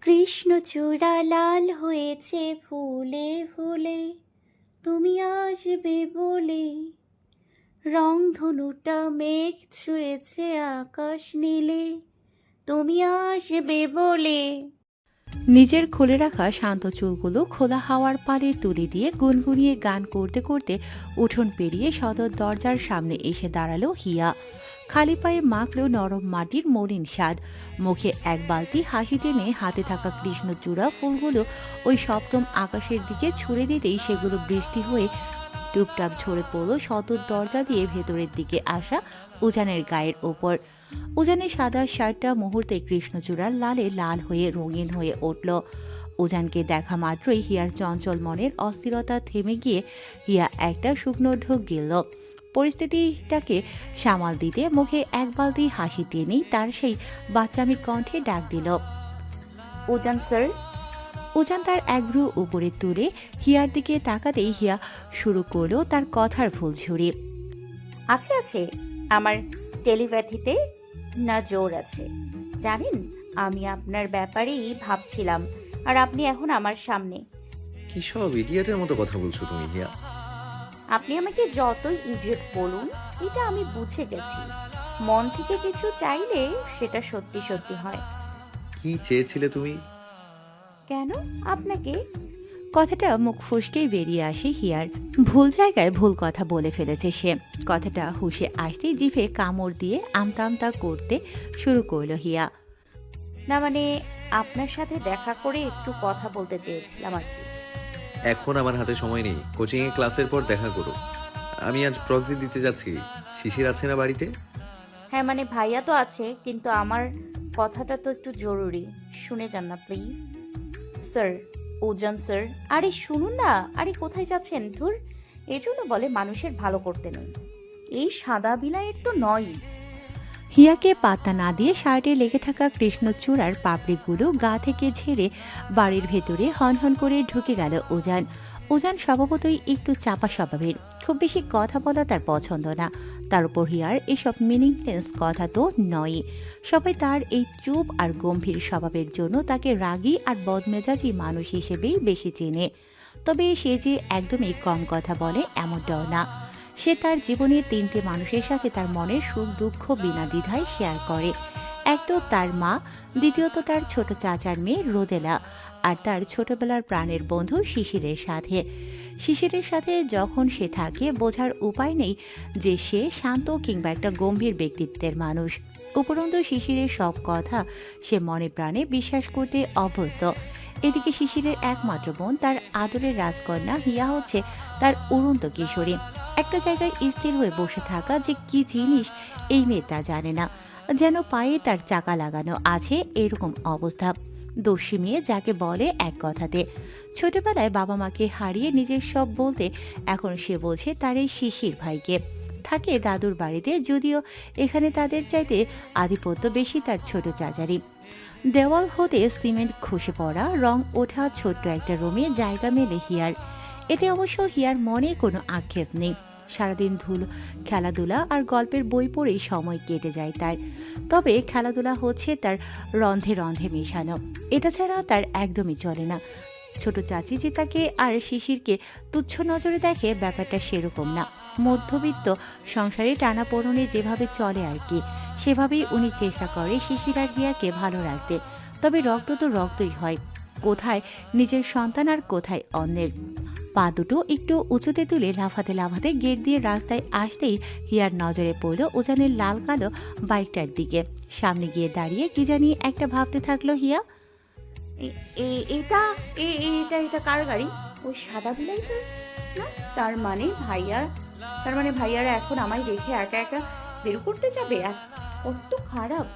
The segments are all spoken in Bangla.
কৃষ্ণচূড়া লাল হয়েছে ফুলে ফুলে, তুমি আসবে বলে। রংধনুটা মেঘ ছুঁয়েছে আকাশ নীলে, তুমি আসবে বলে। নিজের খুলে রাখা শান্ত চুলগুলো খোলা হাওয়ার পালে তুলে দিয়ে গুনগুনিয়ে গান করতে করতে উঠোন পেরিয়ে সদর দরজার সামনে এসে দাঁড়ালো হিয়া। খালি পায়ে মাখলো নরম মাটির মলিন স্বাদ, মুখে এক বালতি হাসি টেনে হাতে থাকা কৃষ্ণচূড়া ফুলগুলো ওই সপ্তম আকাশের দিকে ছুড়ে দিতেই সেগুলো বৃষ্টি হয়ে টুপটাপ ঝরে পড়ল সদর দরজা দিয়ে ভেতরের দিকে আসা উজানের গায়ের ওপর। উজানের সাদা শার্টটা মুহূর্তে কৃষ্ণচূড়া লালে লাল হয়ে রঙিন হয়ে উঠল। উজানকে দেখা মাত্রই হিয়ার চঞ্চল মনের অস্থিরতা থেমে গিয়ে হিয়া একটা শুকনো ঢোক গিলল। পরিস্থিতিটাকে সামাল দিতে মুখে এক বালতি হাসি টেনেই তার সেই বাচ্চামি কণ্ঠে ডাক দিল, উজান স্যার। উজান তার এক ভ্রু উপরে তুলে হিয়ার দিকে তাকাতেই হিয়া শুরু করলো তার কথার ফুলঝুরি। আছে আছে, আমার টেলিপ্যাথিতে না জোর আছে। জানেন, আমি আপনার ব্যাপারেই ভাবছিলাম, আর আপনি এখন আমার সামনে। কি সব ইডিয়েটের মতো কথা বলছো তুমি হিয়া? আপনি আমাকে যতই ইডিয়েট বলুন, এটা আমি বুঝে গেছি। মন থেকে কিছু চাইলে সেটা সত্যি সত্যি হয়। কি চেয়েছিলে তুমি? কেন আপনাকে? কথাটা মুখ ফসকেই বেরিয়ে আসে হিয়ার। ভুল জায়গায় ভুল কথা বলে ফেলেছে সে। কথাটা হুঁশে আসতেই জিভে কামড় দিয়ে আমতা আমতা করতে শুরু করলো হিয়া। না মানে, আপনার সাথে দেখা করে একটু কথা বলতে চেয়েছিলাম আর কি। এখন আমার হাতে সময় নেই, কোচিং এ ক্লাসের পর দেখা করো। আমি আজ প্রক্সি দিতে যাচ্ছি। শিশির আছে না বাড়িতে? হ্যাঁ মানে ভাইয়া তো আছে, কিন্তু আমার কথাটা তো একটু জরুরি, শুনে যান না প্লিজ। Sir, Ujan sir. আরে শুনুন না, আরে কোথায় যাচ্ছেন? ধুর, এই জন্য বলে মানুষের ভালো করতে নেই। এই সাদা বিলাইয়ের তো নয়। হিয়াকে পাত্তা না দিয়ে শার্টে লেগে থাকা কৃষ্ণচূড়ার পাপড়িগুলো গা থেকে ঝেড়ে বাড়ির ভেতরে হনহন করে ঢুকে গেল উজান। উজান স্বভাবতই একটু চাপা স্বভাবের, খুব বেশি কথা বলা তার পছন্দ না। তার উপর হিয়ার এসব মিনিংলেস কথা তো নয়। সবাই তার এই চুপ আর গম্ভীর স্বভাবের জন্য তাকে রাগী আর বদমেজাজি মানুষ হিসেবেই বেশি চেনে। তবে সে যে একদমই কম কথা বলে এমনটাও না। সে তার জীবনের তিনটে মানুষের সাথে তার মনের সুখ দুঃখ বিনা দ্বিধায় শেয়ার করে। এক তো তার মা, দ্বিতীয়ত তার ছোট চাচার মেয়ে রোদেলা, আর তার ছোটবেলার প্রাণের বন্ধু শিশিরের সাথে। শিশিরের সাথে যখন সে থাকে বোঝার উপায় নেই যে সে শান্ত কিংবা একটা গম্ভীর ব্যক্তিত্বের মানুষ। উপরন্তু শিশিরের সব কথা সে মনে প্রাণে বিশ্বাস করতে অভ্যস্ত। এদিকে শিশিরের একমাত্র বোন, তার আদরের রাজকন্যা হিয়া হচ্ছে তার উড়ন্ত কিশোরী। একটা জায়গায় স্থির হয়ে বসে থাকা যে কি জিনিস এই মেয়ে তা জানে না। যেন পায়ে তার চাকা লাগানো আছে এরকম অবস্থা। দস্যি মেয়ে যাকে বলে এক কথাতে। ছোটবেলায় বাবা মাকে হারিয়ে নিজের সব বলতে এখন সে বোঝে তার এই শিশির ভাইকে। থাকে দাদুর বাড়িতে, যদিও এখানে তাদের চাইতে আধিপত্য বেশি তার ছোট চাচারই। দেওয়াল হতে সিমেন্ট খসে পড়া, রং ওঠা ছোট্ট একটা রুমে জায়গা মেলে হিয়ার। এতে অবশ্য হিয়ার মনে কোনো আক্ষেপ নেই। সারাদিন খেলাধুলা আর গল্পের বই পড়েই সময় কেটে যায় তার। তবে খেলাধুলা হচ্ছে তার রন্ধে রন্ধে মেশানো, এটা ছাড়া তার একদমই চলে না। ছোট চাচি যে তাকে আর শিশিরকে তুচ্ছ নজরে দেখে, ব্যাপারটা সেরকম না। মধ্যবিত্ত সংসারে টানাপোড়েনে যেভাবে চলে আর কি, সেভাবেই উনি চেষ্টা করে শিশির আর হিয়াকে ভালো রাখতে। তবে রক্ত তো রক্তই হয়, কোথায় নিজের সন্তান আর কোথায় অন্যের। পা দুটো একটু উঁচুতে তুলে লাফাতে লাফাতে গেট দিয়ে রাস্তায় আসতেই হিয়ার নজরে পড়ল উজানের লাল কালো বাইকটার দিকে। সামনে গিয়ে দাঁড়িয়ে কি জানি একটা ভাবতে থাকলো হিয়া। এটা এটা এটা কার গাড়ি? ওই সাদা বিলাইটা না? তার মানে ভাইয়ারা এখন আমায় রেখে একা একা বের করতে যাবে? কত খারাপ।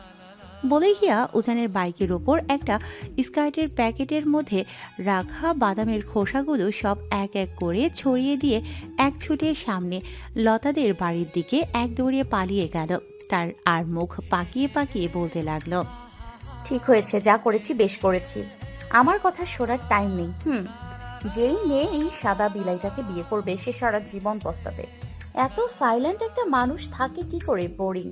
বলে হিয়া উজানের বাইকের ওপর একটা স্কার্টের প্যাকেটের মধ্যে রাখা বাদামের খোসাগুলো সব এক এক করে ছড়িয়ে দিয়ে এক ছুটে সামনে লতাদের বাড়ির দিকে এক দৌড়ে পালিয়ে গেল। তার আর মুখ পাকিয়ে পাকিয়ে বলতে লাগলো, ঠিক হয়েছে, যা করেছি বেশ করেছি। আমার কথা শোনার টাইম নেই। যেই মেয়ে এই সাদা বিলাইটাকে বিয়ে করবে সে সারা জীবন পস্তাবে। এত সাইলেন্ট একটা মানুষ থাকে কি করে? বোরিং।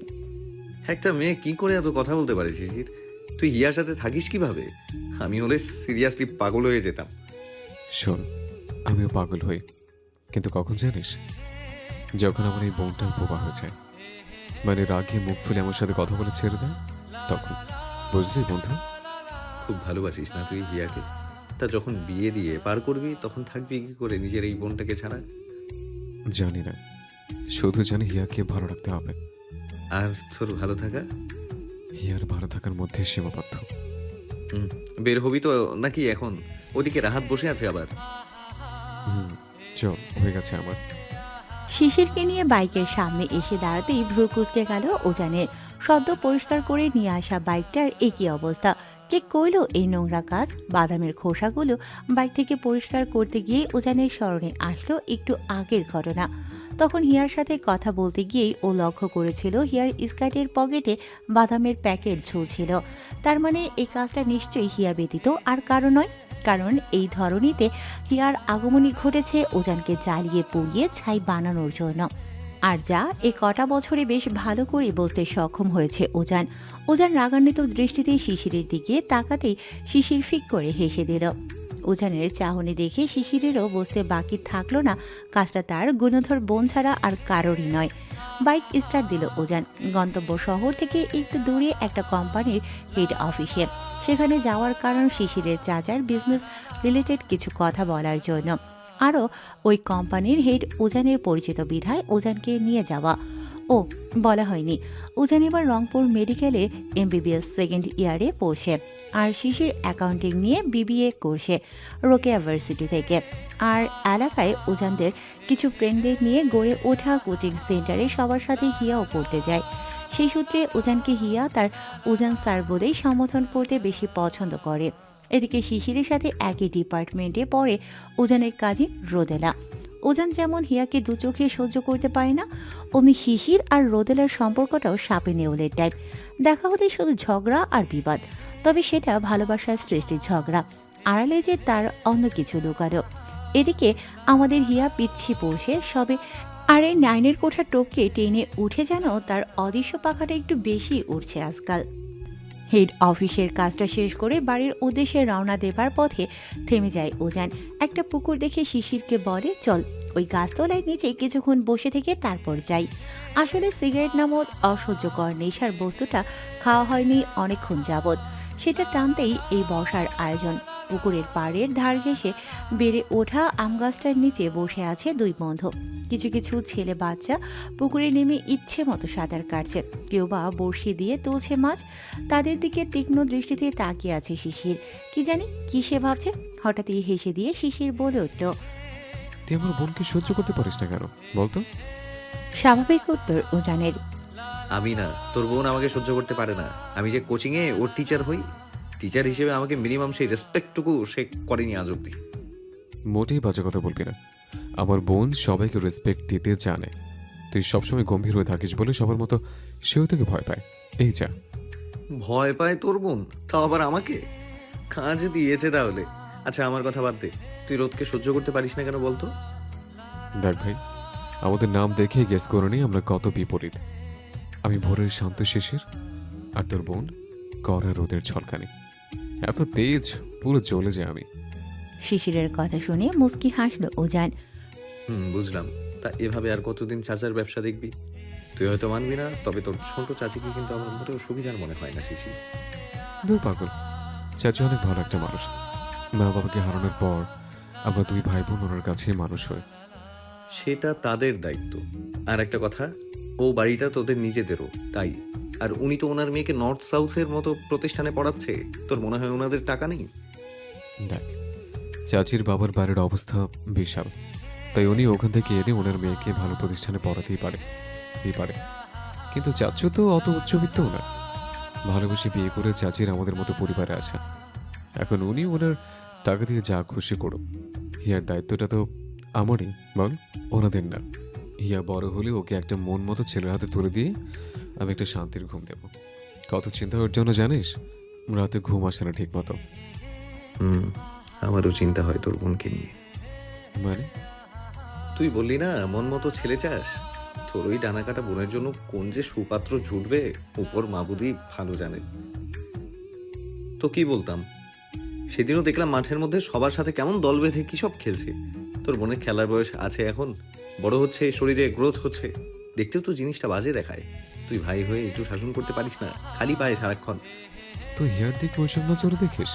একটা মেয়ে কি করে এত কথা বলতে পারে শিশির? তুই হিয়ার সাথে থাকিস কিভাবে? আমি হলে সিরিয়াসলি পাগল হয়ে যেতাম। শোন, আমিও পাগল হই, কিন্তু কখন জানিস? যখন আমার এই বোনটা বোবা হয়ে যায়, মানে রাগে মুখ ফুলে আমার সাথে কথা বলে ছেড়ে দেয়, তখন। বুঝলি বন্ধু? খুব ভালোবাসিস না তুই হিয়াকে? তা যখন বিয়ে দিয়ে পার করবি তখন থাকবি কি করে নিজের এই বোনটাকে ছাড়া? জানি না, শুধু জানি হিয়াকে ভালো রাখতে হবে। আর তোর ভালো থাকা? হিয়ার ভালো থাকার মধ্যে সীমাবদ্ধ। হুম, বের হবি তো নাকি এখন? ওদিকে রাহাত বসে আছে আবার। চল, হয়ে গেছে আমার। শিশিরকে নিয়ে বাইকের সামনে এসে দাঁড়াতেই ভ্রু কুঁচকে গেল ওজানের। সদ্য পরিষ্কার করে নিয়ে আসা বাইকটার একই অবস্থা। কে করল এই নোংরা কাজ? বাদামের খোসাগুলো বাইক থেকে পরিষ্কার করতে গিয়ে ওজানের স্মরণে আসলো একটু আগের ঘটনা। তখন হিয়ার সাথে কথা বলতে গিয়েই ও লক্ষ্য করেছিল হিয়ার স্কার্টের পকেটে বাদামের প্যাকেট ঝুলছিল। তার মানে এই কাজটা নিশ্চয়ই হিয়া ব্যতীত আর কারো নয়, কারণ এই ধরনীতে হিয়ার আগমনী ঘটেছে ওজানকে জ্বালিয়ে পুড়িয়ে ছাই বানানোর জন্য। আর যা এই কটা বছরে বেশ ভালো করে বুঝতে সক্ষম হয়েছে ওজান। ওজান রাগান্বিত দৃষ্টিতে শিশিরের দিকে তাকাতেই শিশির ফিক করে হেসে দিল। ওজানের চাহনি দেখে শিশিরেরও বুঝতে বাকি থাকলো না কাজটা তার গুণধর বোন ছাড়া আর কারোরই নয়। বাইক স্টার্ট দিল ওজান গন্তব্য শহর থেকে একটু দূরে একটা কোম্পানির হেড অফিসে। সেখানে যাওয়ার কারণ শিশিরের চাচার বিজনেস রিলেটেড কিছু কথা বলার জন্য। আরও ওই কোম্পানির হেড ওজানের পরিচিত বিধায় ওজানকে নিয়ে যাওয়া। ও বলা হয়নি, ওজান এবার রংপুর মেডিকেলে MBBS সেকেন্ড ইয়ারে পড়ছে, আর শিশির অ্যাকাউন্টিং নিয়ে BBA করছে রোকেয়া ভার্সিটি থেকে। আর এলাকায় ওজানদের কিছু ফ্রেন্ডদের নিয়ে গড়ে ওঠা কোচিং সেন্টারে সবার সাথে হিয়াও পড়তে যায়। সেই সূত্রে ওজানকে হিয়া তার ওজান স্যার বলেই সম্বোধন করতে বেশি পছন্দ করে। এদিকে শিশিরের সাথে একই ডিপার্টমেন্টে পড়ে ওজানের কাজিন রোদেলা। ওজান যেমন হিয়াকে দু চোখে সহ্য করতে পারে না, অমনি শিশির আর রোদেলার সম্পর্কটাও সাপে নেউলের টাইপ। দেখা হলে শুধু ঝগড়া আর বিবাদ, তবে সেটা ভালোবাসার সৃষ্টির ঝগড়া, আড়ালে যে তার অন্য কিছু লুকালো। এদিকে আমাদের হিয়া পিচ্ছি পড়ছে সবে, আর এই 9-এর কোঠা টপকে টেনে উঠে যেন তার অদৃশ্য পাখাটা একটু বেশি উঠছে আজকাল। হেড অফিসের কাজটা শেষ করে বাড়ির উদ্দেশ্যে রওনা দেবার পথে থেমে যায় ওজান। একটা পুকুর দেখে শিশিরকে বলে, চল ওই গাছতলায় নিচে কিছুক্ষণ বসে থেকে তারপর যাই। আসলে সিগারেট নামক অসহ্যকর নেশার বস্তুটা খাওয়া হয়নি অনেকক্ষণ যাবৎ, সেটা টানতেই এই বসার আয়োজন। পুকুরের পাড়ের ধার ঘেঁষে বেড়ে ওঠা আম গাছটার নিচে বসে আছে দুই বন্ধু। কিছু কিছু ছেলে বাচ্চা পুকুরে নেমে ইচ্ছে মতো সাঁতার কাটছে, কেউ বা বড়শি দিয়ে তুলছে মাছ। তাদের দিকে তীক্ষ্ণ দৃষ্টিতে তাকিয়ে আছে শিশির। কি জানি কি সে ভাবছে। হঠাৎই হেসে দিয়ে শিশির বলে উঠল, তুই আমার বোনকে সহ্য করতে পারিস না কেন বলতো? স্বাভাবিক উত্তর ওজানের। আমি না, তোর বোন আমাকে সহ্য করতে পারে না। আমি যে কোচিংয়ে ওর টিচার হই, টিচার হিসেবে আমাকে মিনিমাম সেই রেসপেক্টটুকু সে করেনি আজ অব্দি। মোটেই বাজে কথা বলবি না। আমার বোন সবাইকে রেসপেক্ট দিতে জানে। তুই সবসময় গম্ভীর হয়ে থাকিস বলে সবার মতো সেও তোকে ভয় পায়। এই যা। ভয় পায় তোর বোন? তাও আবার আমাকে? কাজ দিয়েছে তাহলে। আচ্ছা আমার কথা বাদ দে, তুই রোদকে সহ্য করতে পারিস না কেন বলতো? দেখ ভাই, আমাদের নাম দেখে গেস করে নি আমরা কত বিপরীত। আমি ভোরের শান্ত শিশির, আর তোর বোন কড়া রোদের ঝলকানি। এত তেজ পুরো জ্বলে যায় আমি। শিশিরের কথা শুনে মুস্কি হাসল ওজান। বুঝলাম। তা এভাবে আর কতদিন চাচার ব্যবসা দেখবি? তুই হয়তো মানবি না, তবে তোর ছোট চাচিকে কিন্তু আমার মোটেও সুবিধার মনে হয় না শিশির। দূর পাগল, চাচি অনেক ভালো একটা মানুষ। মা বাবাকে হারানোর পর আমরা দুই ভাই বোন ওনার কাছেই মানুষ হই। সেটা তাদের দায়িত্ব। আর একটা কথা, ও বাড়িটা তোদের নিজেদেরও, তাই। আর উনি তো ওনার মেয়েকে নর্থ সাউথের মতো প্রতিষ্ঠানে পড়াচ্ছে। তোর মনে হয় ওনাদের টাকা নেই? দেখ, চাচির বাবার বাড়ির অবস্থা বিশাল, তাই উনি ওখান থেকে এনে ওনার মেয়েকে ভালো প্রতিষ্ঠানে পড়াতেই পারে। কিন্তু চাচু তো অত উচ্চবিত্তও না। ভালোবেসে বিয়ে করে চাচির আমাদের মতো পরিবারে আছে। এখন উনি ওনার টাকা দিয়ে যা খুশি করুক। হিয়ার দায়িত্বটা তো আমারই, বল, ওনাদের না। হিয়া বড় হলে ওকে একটা মন মতো ছেলের হাতে তুলে দিয়ে আমি একটা শান্তির ঘুম দেব। কত চিন্তা ওর জন্য জানিস? রাতে ঘুম আসে না ঠিক মতো। আমারও চিন্তা হয় তোর বোনকে নিয়ে। মানে? তুই বললি না মন মতো ছেলে চাস। তোর ওই ডানা কাটা বোনের জন্য কোন যে সুপাত্র জুটবে উপর মাবুদি ভালো জানে। তো কি বলতাম, সেদিনও দেখলাম মাঠের মধ্যে সবার সাথে কেমন দল বেঁধে কি সব খেলছে। তোর বোনের খেলার বয়স আছে এখন, বড় হচ্ছে, শরীরে গ্রোথ হচ্ছে, দেখতেও তো জিনিসটা বাজে দেখায়। তুই ভাই হয়ে একটু শাসন করতে পারিস না, খালি পায়ে সারাক্ষণ। তুই হিয়ার দিকে ওইসব নজরে দেখিস?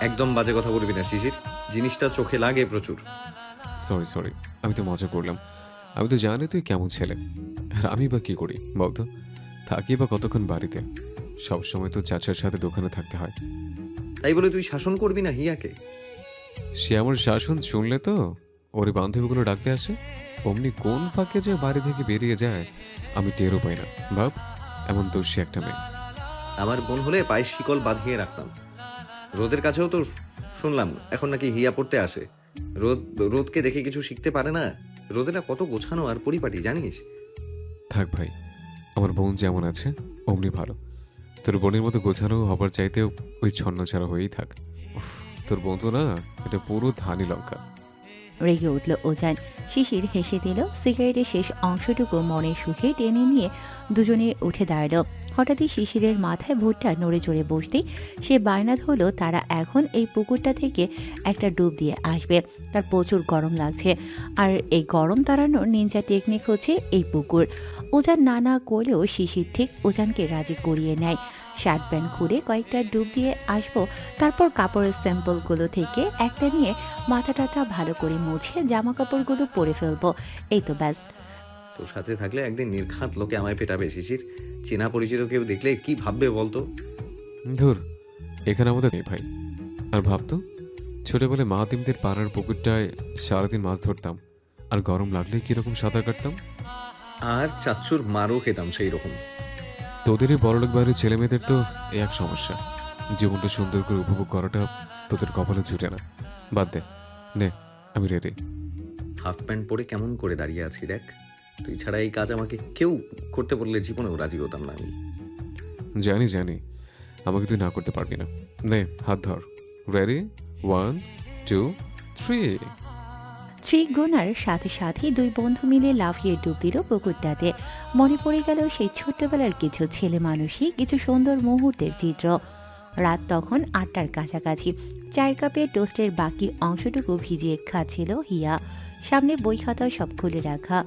একদম বাজে কথা বলবি না শিশির, জিনিসটা চোখে লাগে প্রচুর। সরি সরি, আমি তো মজা করলাম। আমি তো জানি তুই কেমন ছেলে। আর আমি বা কি করি বলতো? থাকি বা কতক্ষণ বাড়িতে, সবসময় তো চাচার সাথে দোকানে থাকতে হয়। তাই বলে তুই শাসন করবি না হিয়াকে? সে আমার শাসন শুনলে তো ওর এই বান্ধবীগুলো ডাকতে আসে, অমনি কোন ফাঁকে যে বাড়ি থেকে বেরিয়ে যায় আমি টেরও পাই না। ভাব, এমন দোষী একটা মেয়ে। আমার বোন হলে পায়ে শিকল বাঁধিয়ে রাখতাম। রোদের কাছেও তো শুনলাম এখন নাকি হিয়া পড়তে আসে। রোদ রোদকে দেখে কিছু শিখতে পারে না? রোদেরা কত গোছানো আর পরিপাটি জানিস? থাক ভাই, আমার বোন যেমন আছে অমনি ভালো। তোর বোনের মতো গোছানো হবার চাইতেও ওই ছন্নছাড়া হয়েই থাক। উফ, তোর বোন তো না, এটা পুরো ধানি লঙ্কা। রেগে উঠল ওজান। শিশির হেসে দিল। সিগারেটের শেষ অংশটুকু মনের সুখে টেনে নিয়ে দুজনে উঠে দাঁড়ালো। হঠাৎই শিশিরের মাথায় ভুট্টা নড়ে চড়ে বসতেই সে বায়না ধরল তারা এখন এই পুকুরটা থেকে একটা ডুব দিয়ে আসবে। তার প্রচুর গরম লাগছে, আর এই গরম তাড়ানোর নিনজা টেকনিক হচ্ছে এই পুকুর। ওজান না করলেও শিশির ঠিক ওজানকে রাজি করিয়ে নেয়। শার্ট প্যান্ট খুলে কয়েকটা ডুব দিয়ে আসবো, তারপর কাপড়ের স্যাম্পলগুলো থেকে একটা নিয়ে মাথা টাথা ভালো করে মুছে জামা কাপড়গুলো পরে ফেলবো, এই তো ব্যাস। তোর সাথে থাকলে একদিন নির্ঘাত লোকে আমায় পেটাবে শিশির। চেনা পরিচিত কেউ দেখলে কি ভাববে বলতো? ধুর, এখানে আমাদের নেই ভাই। আর ভাবতো ছোটবেলায় মাহাতিমদের পাড়ার পুকুরটায় সারাদিন মাছ ধরতাম, আর গরম লাগলে কিরকম সাঁতার কাটতাম। আর চাচ্চুর মারও খেতাম সেই রকম। তোদের এই বড়লোক বাড়ির ছেলে মেয়েদের তো এই এক সমস্যা, জীবনটা সুন্দর করে উপভোগ করাটা তোদের কপালে জুটে না। বাদ দে, নে আমি রেডি। হাফ প্যান্ট পরে কেমন করে দাঁড়িয়ে আছি দেখ। তুই ছাড়া এই কাজ আমাকে কেউ করতে বললে জীবনেও রাজি হতাম না আমি। জানি জানি, আমাকে তুই না করতে পারবি না। নে হাত ধর। রেডি, 1 2 3। থ্রি গোনার সাথে সাথে দুই বন্ধু মিলে লাফিয়ে ডুব দিল পুকুরটাতে। মনে পড়ে গেল সেই ছোট্টবেলার কিছু ছেলে মানুষই কিছু সুন্দর মুহূর্তের চিত্র। রাত তখন 8টার কাছাকাছি। চায়ের কাপে টোস্টের বাকি অংশটুকু ভিজিয়ে খাচ্ছিল হিয়া। সামনে বই খাতা সব খুলে রাখা,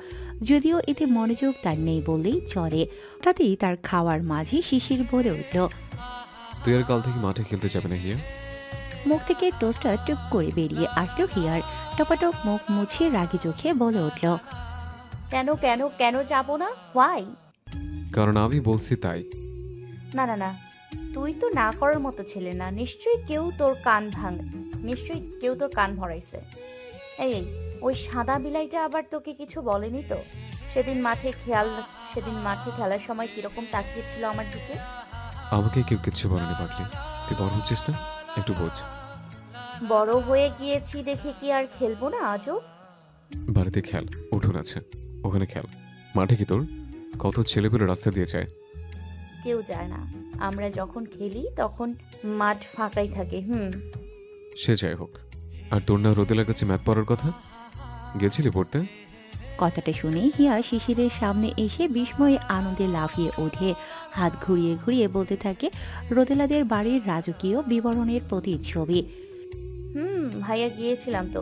যদিও এতে মনোযোগ তার নেই বললেই চলে। হঠাৎই তার খাওয়ার মাঝে শিশির বলে উঠল। তুই আর কাল থেকে মাঠে খেলতে যাবে না হিয়া? মুখ থেকে টোস্টটা টুক করে বেরিয়ে আসলো হিয়ার। টপাটপ মুখ মুছিয়ে রাগি চোখে বলে উঠল। কেন কেন কেন যাব না? ওয়াই? কারণ আমি বলছি তাই। না না না, তুই তো না করার মতো ছেলে না। নিশ্চয়ই কেউ তোর কান ভরাইছে। এই এই, ওই সাদা বিলাইটা আবার তোকে কিছু বলেনি তো? সেদিন মাঠে খেলার সময় কিরকম তাকিয়েছিল আমার দিকে। আমাকে কেউ কিচ্ছু বলেনি পাগলি, তুই বড় হচ্ছিস না, একটু বোঝ। বড় হয়ে গিয়েছি দেখে কি আর খেলবো না আজও? বাড়িতে খেল, উঠোন আছে, ওখানে খেল। মাঠে কি তোর কত ছেলেপেলে রাস্তা দিয়ে যায়? কেউ যায় না। আমরা যখন খেলি তখন মাঠ ফাঁকাই থাকে। সে যাই হোক, আর তোর না রোদেলার কাছে ম্যাথ পড়ার কথা, গেছিলি পড়তে? কথাটা শুনে হিয়া শিশিরের সামনে এসে বিস্ময়ে আনন্দে লাফিয়ে ওঠে। হাত ঘুরিয়ে ঘুরিয়ে বলতে থাকে রোদেলাদের বাড়ির রাজকীয় বিবরণের প্রতিচ্ছবি। ভাইয়া গিয়েছিলাম তো।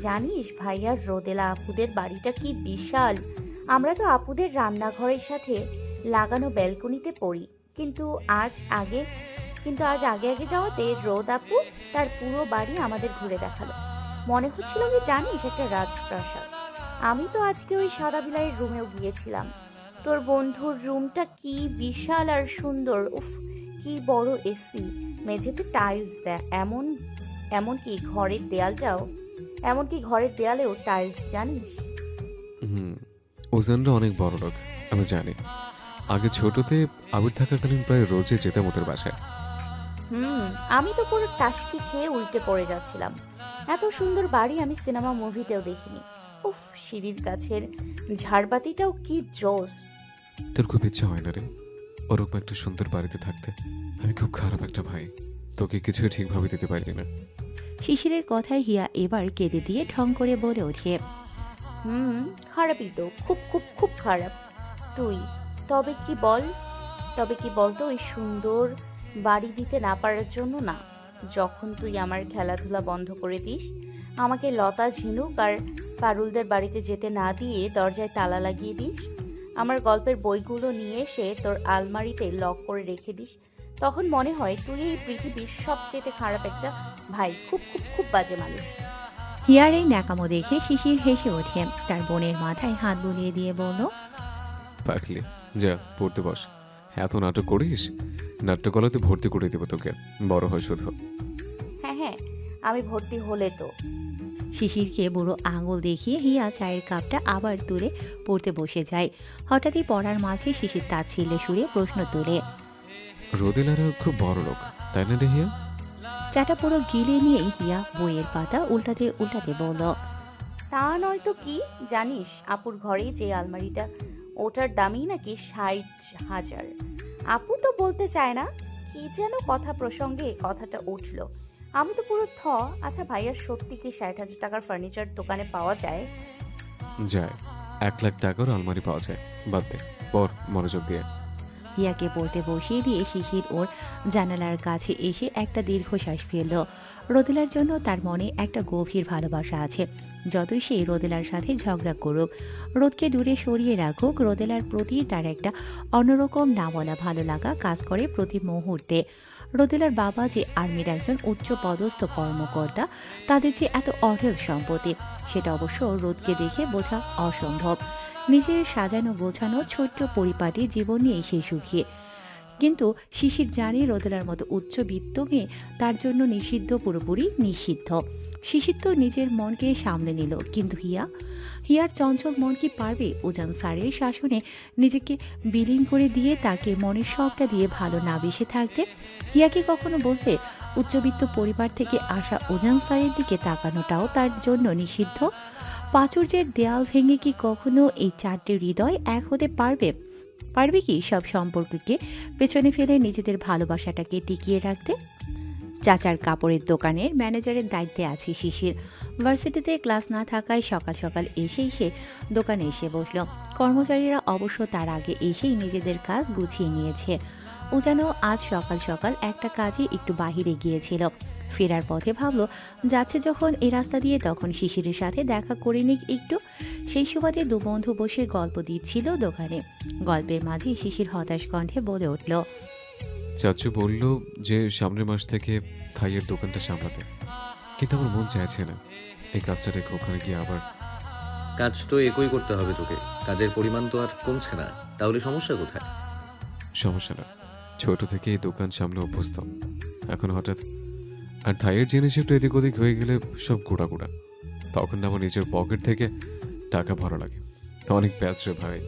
জানিস ভাইয়ার রোদেলা আপুদের বাড়িটা কি বিশাল। আমরা তো আপুদের রান্নাঘরের সাথে লাগানো ব্যালকনিতে পড়ি, কিন্তু আজ আগে আগে যাওয়াতে রোদ আপু তার পুরো বাড়ি আমাদের ঘুরে দেখালো। মনে হচ্ছিল কি জানিস, একটা রাজপ্রাসাদ। আমি তো আজকে ওই সাদা বিলাইয়ের রুমেও গিয়েছিলাম। তোর বন্ধুর রুমটা কি বিশাল আর সুন্দর। উফ, কি বড় এসি, মেঝেতে টাইলস দেয়, এমনকি ঘরের দেয়ালেও টাইলস, জানিস? ওজনরা অনেক বড় লোক, আমি জানি। আগে ছোটতে আবির থাকাকালীন প্রায় রোজে যেতাম ওদের বাসায়। আমি তো পুরো টাসকি খেয়ে উল্টে পড়ে যাচ্ছিলাম। এত সুন্দর বাড়ি আমি সিনেমা মুভিতেও দেখিনি। উফ, সিঁড়ির কাছের ঝাড়বাতিটাও কি জোস। তোর খুব ইচ্ছা হয় না রে ওরকম একটা সুন্দর বাড়িতে থাকতে? আমি খুব খারাপ একটা ভাই, তোকে কিছু ঠিকভাবে দিতে পারি না। শিশিরের কথায় হিয়া এবার কেঁদে দিয়ে ঢং করে বলে ওঠে। খারাপই তো, খুব খুব খুব খারাপ। তুই তবে কি বলতো ওই সুন্দর বাড়ি দিতে না পারার জন্য না, যখন তুই আমার খেলাধুলা বন্ধ করে দিস, আমাকে লতা ঝিনুক আর পারুলদের বাড়িতে যেতে না দিয়ে দরজায় তালা লাগিয়ে দিস, আমার গল্পের বইগুলো নিয়ে এসে তোর আলমারিতে লক করে রেখে দিস, তখন মনে হয় তুই এই পৃথিবীর সবচেয়ে খারাপ একটা ভাই, খুব খুব খুব বাজে মানুষ। হিয়ার এই ন্যাকামো দেখে শিশির হেসে ওঠে, তার বোনের মাথায় হাত বুলিয়ে দিয়ে বলল, পাকলি, যা পড়তে বস। এত নাটক করিস, নাট্যকলাতে ভর্তি করে দেবো তোকে, বড় হয় শুধু। হ্যাঁ হ্যাঁ, আমি ভর্তি হলে তো। শিশিরকে বুড়ো আঙুল দেখিয়ে হিয়া চায়ের কাপটা আবার তুলে পড়তে বসে যায়। হঠাৎই পড়ার মাঝে শিশির তাচ্ছিল্যে সুরে প্রশ্ন তোলে। রোদেলারা খুব বড় লোক, তাই না রে হিয়া? চাটা পুরো গিলে নিয়েই হিয়া বইয়ের পাতা উল্টাতে উল্টাতে বলল, তা নয় তো কি, জানিস আপুর ঘরে যে আলমারিটা, ওটার দামই নাকি 60,000। আপু তো বলতে চায় না, কি যেন কথা প্রসঙ্গে কথাটা উঠলো। আমি তো পুরো আচ্ছা ভাইয়া, সত্যি কি 60,000 টাকার ফার্নিচার দোকানে পাওয়া যায়? যায়, 1 লাখ টাকার আলমারি পাওয়া যায়। বাদ দে, পর মনোযোগ দিয়ে। হিয়াকে পড়তে বসিয়ে দিয়ে শিশির ওর জানালার কাছে এসে একটা দীর্ঘশ্বাস ফেলল। রোদেলার জন্য তার মনে একটা গভীর ভালোবাসা আছে। যতই সে রোদেলার সাথে ঝগড়া করুক, রোদকে দূরে সরিয়ে রাখুক, রোদেলার প্রতি তার একটা অন্যরকম না বলা ভালো লাগা কাজ করে প্রতি মুহূর্তে। রোদেলার বাবা যে আর্মির একজন উচ্চ পদস্থ কর্মকর্তা, তাদের যে এত অঢেল সম্পত্তি, সেটা অবশ্য রোদকে দেখে বোঝা অসম্ভব। নিজের সাজানো গোছানো ছোট্ট পরিপাটি জীবন নিয়ে সে সুখী, কিন্তু শিশির জানে রোদেলার মতো উচ্চবিত্ত মেয়ে তার জন্য নিষিদ্ধ, পুরোপুরি নিষিদ্ধ। শিশির তো নিজের মনকে সামলে নিল, কিন্তু হিয়ার চঞ্চল মন কি পারবে উজান স্যারের শাসনে নিজেকে বিলীন করে দিয়ে তাকে মনের সবটা দিয়ে ভালো না বেসে থাকতে? হিয়াকে কখনো বলবে উচ্চবিত্ত পরিবার থেকে আসা উজান স্যারের দিকে তাকানোটাও তার জন্য নিষিদ্ধ? প্রাচুর্যের দেয়াল ভেঙে কি কখনো এই 4টি হৃদয় এক হতে পারবে কি সব সম্পর্ককে পেছনে ফেলে নিজেদের ভালোবাসাটাকে টিকিয়ে রাখতে? চাচার কাপড়ের দোকানের ম্যানেজারের দায়িত্বে আছে শিশির। ভার্সিটিতে ক্লাস না থাকায় সকাল সকাল এসে দোকানে এসে বসলো। কর্মচারীরা অবশ্য তার আগে এসেই নিজেদের কাজ গুছিয়ে নিয়েছে। উজানও আজ সকাল সকাল একটা কাজে একটু বাহিরে গিয়েছিল। ফেরার পথে ভাবলো যাচ্ছে যখন এই রাস্তা দিয়ে তখন শিশিরের সাথে দেখা করে নিক একটু। সেই সুবাদে দু বন্ধু বসে গল্প দিচ্ছিল দোকানে। গল্পের মাঝে শিশির হতাশ কণ্ঠে বলে উঠল, চাচু বলল যে সামনের মাস থেকে থাইয়ের দোকানটা সামলাতে, কিন্তু আমার মন চাইছে না এই কাজটা রেখে ওখানে গিয়ে আবার। কাজ তো একই করতে হবে তোকে, কাজের পরিমাণ তো আর কমছে না, তাহলে সমস্যা কোথায়? সমস্যা না, ছোট থেকে এই দোকান সামলে অভ্যস্ত, এখন হঠাৎ আর থাইয়ের জিনিস একটু এদিক ওদিক হয়ে গেলে সব গুঁড়া গুঁড়া, তখন না আমার নিজের পকেট থেকে টাকা ভরা লাগে। অনেক প্যাচ রে ভাই।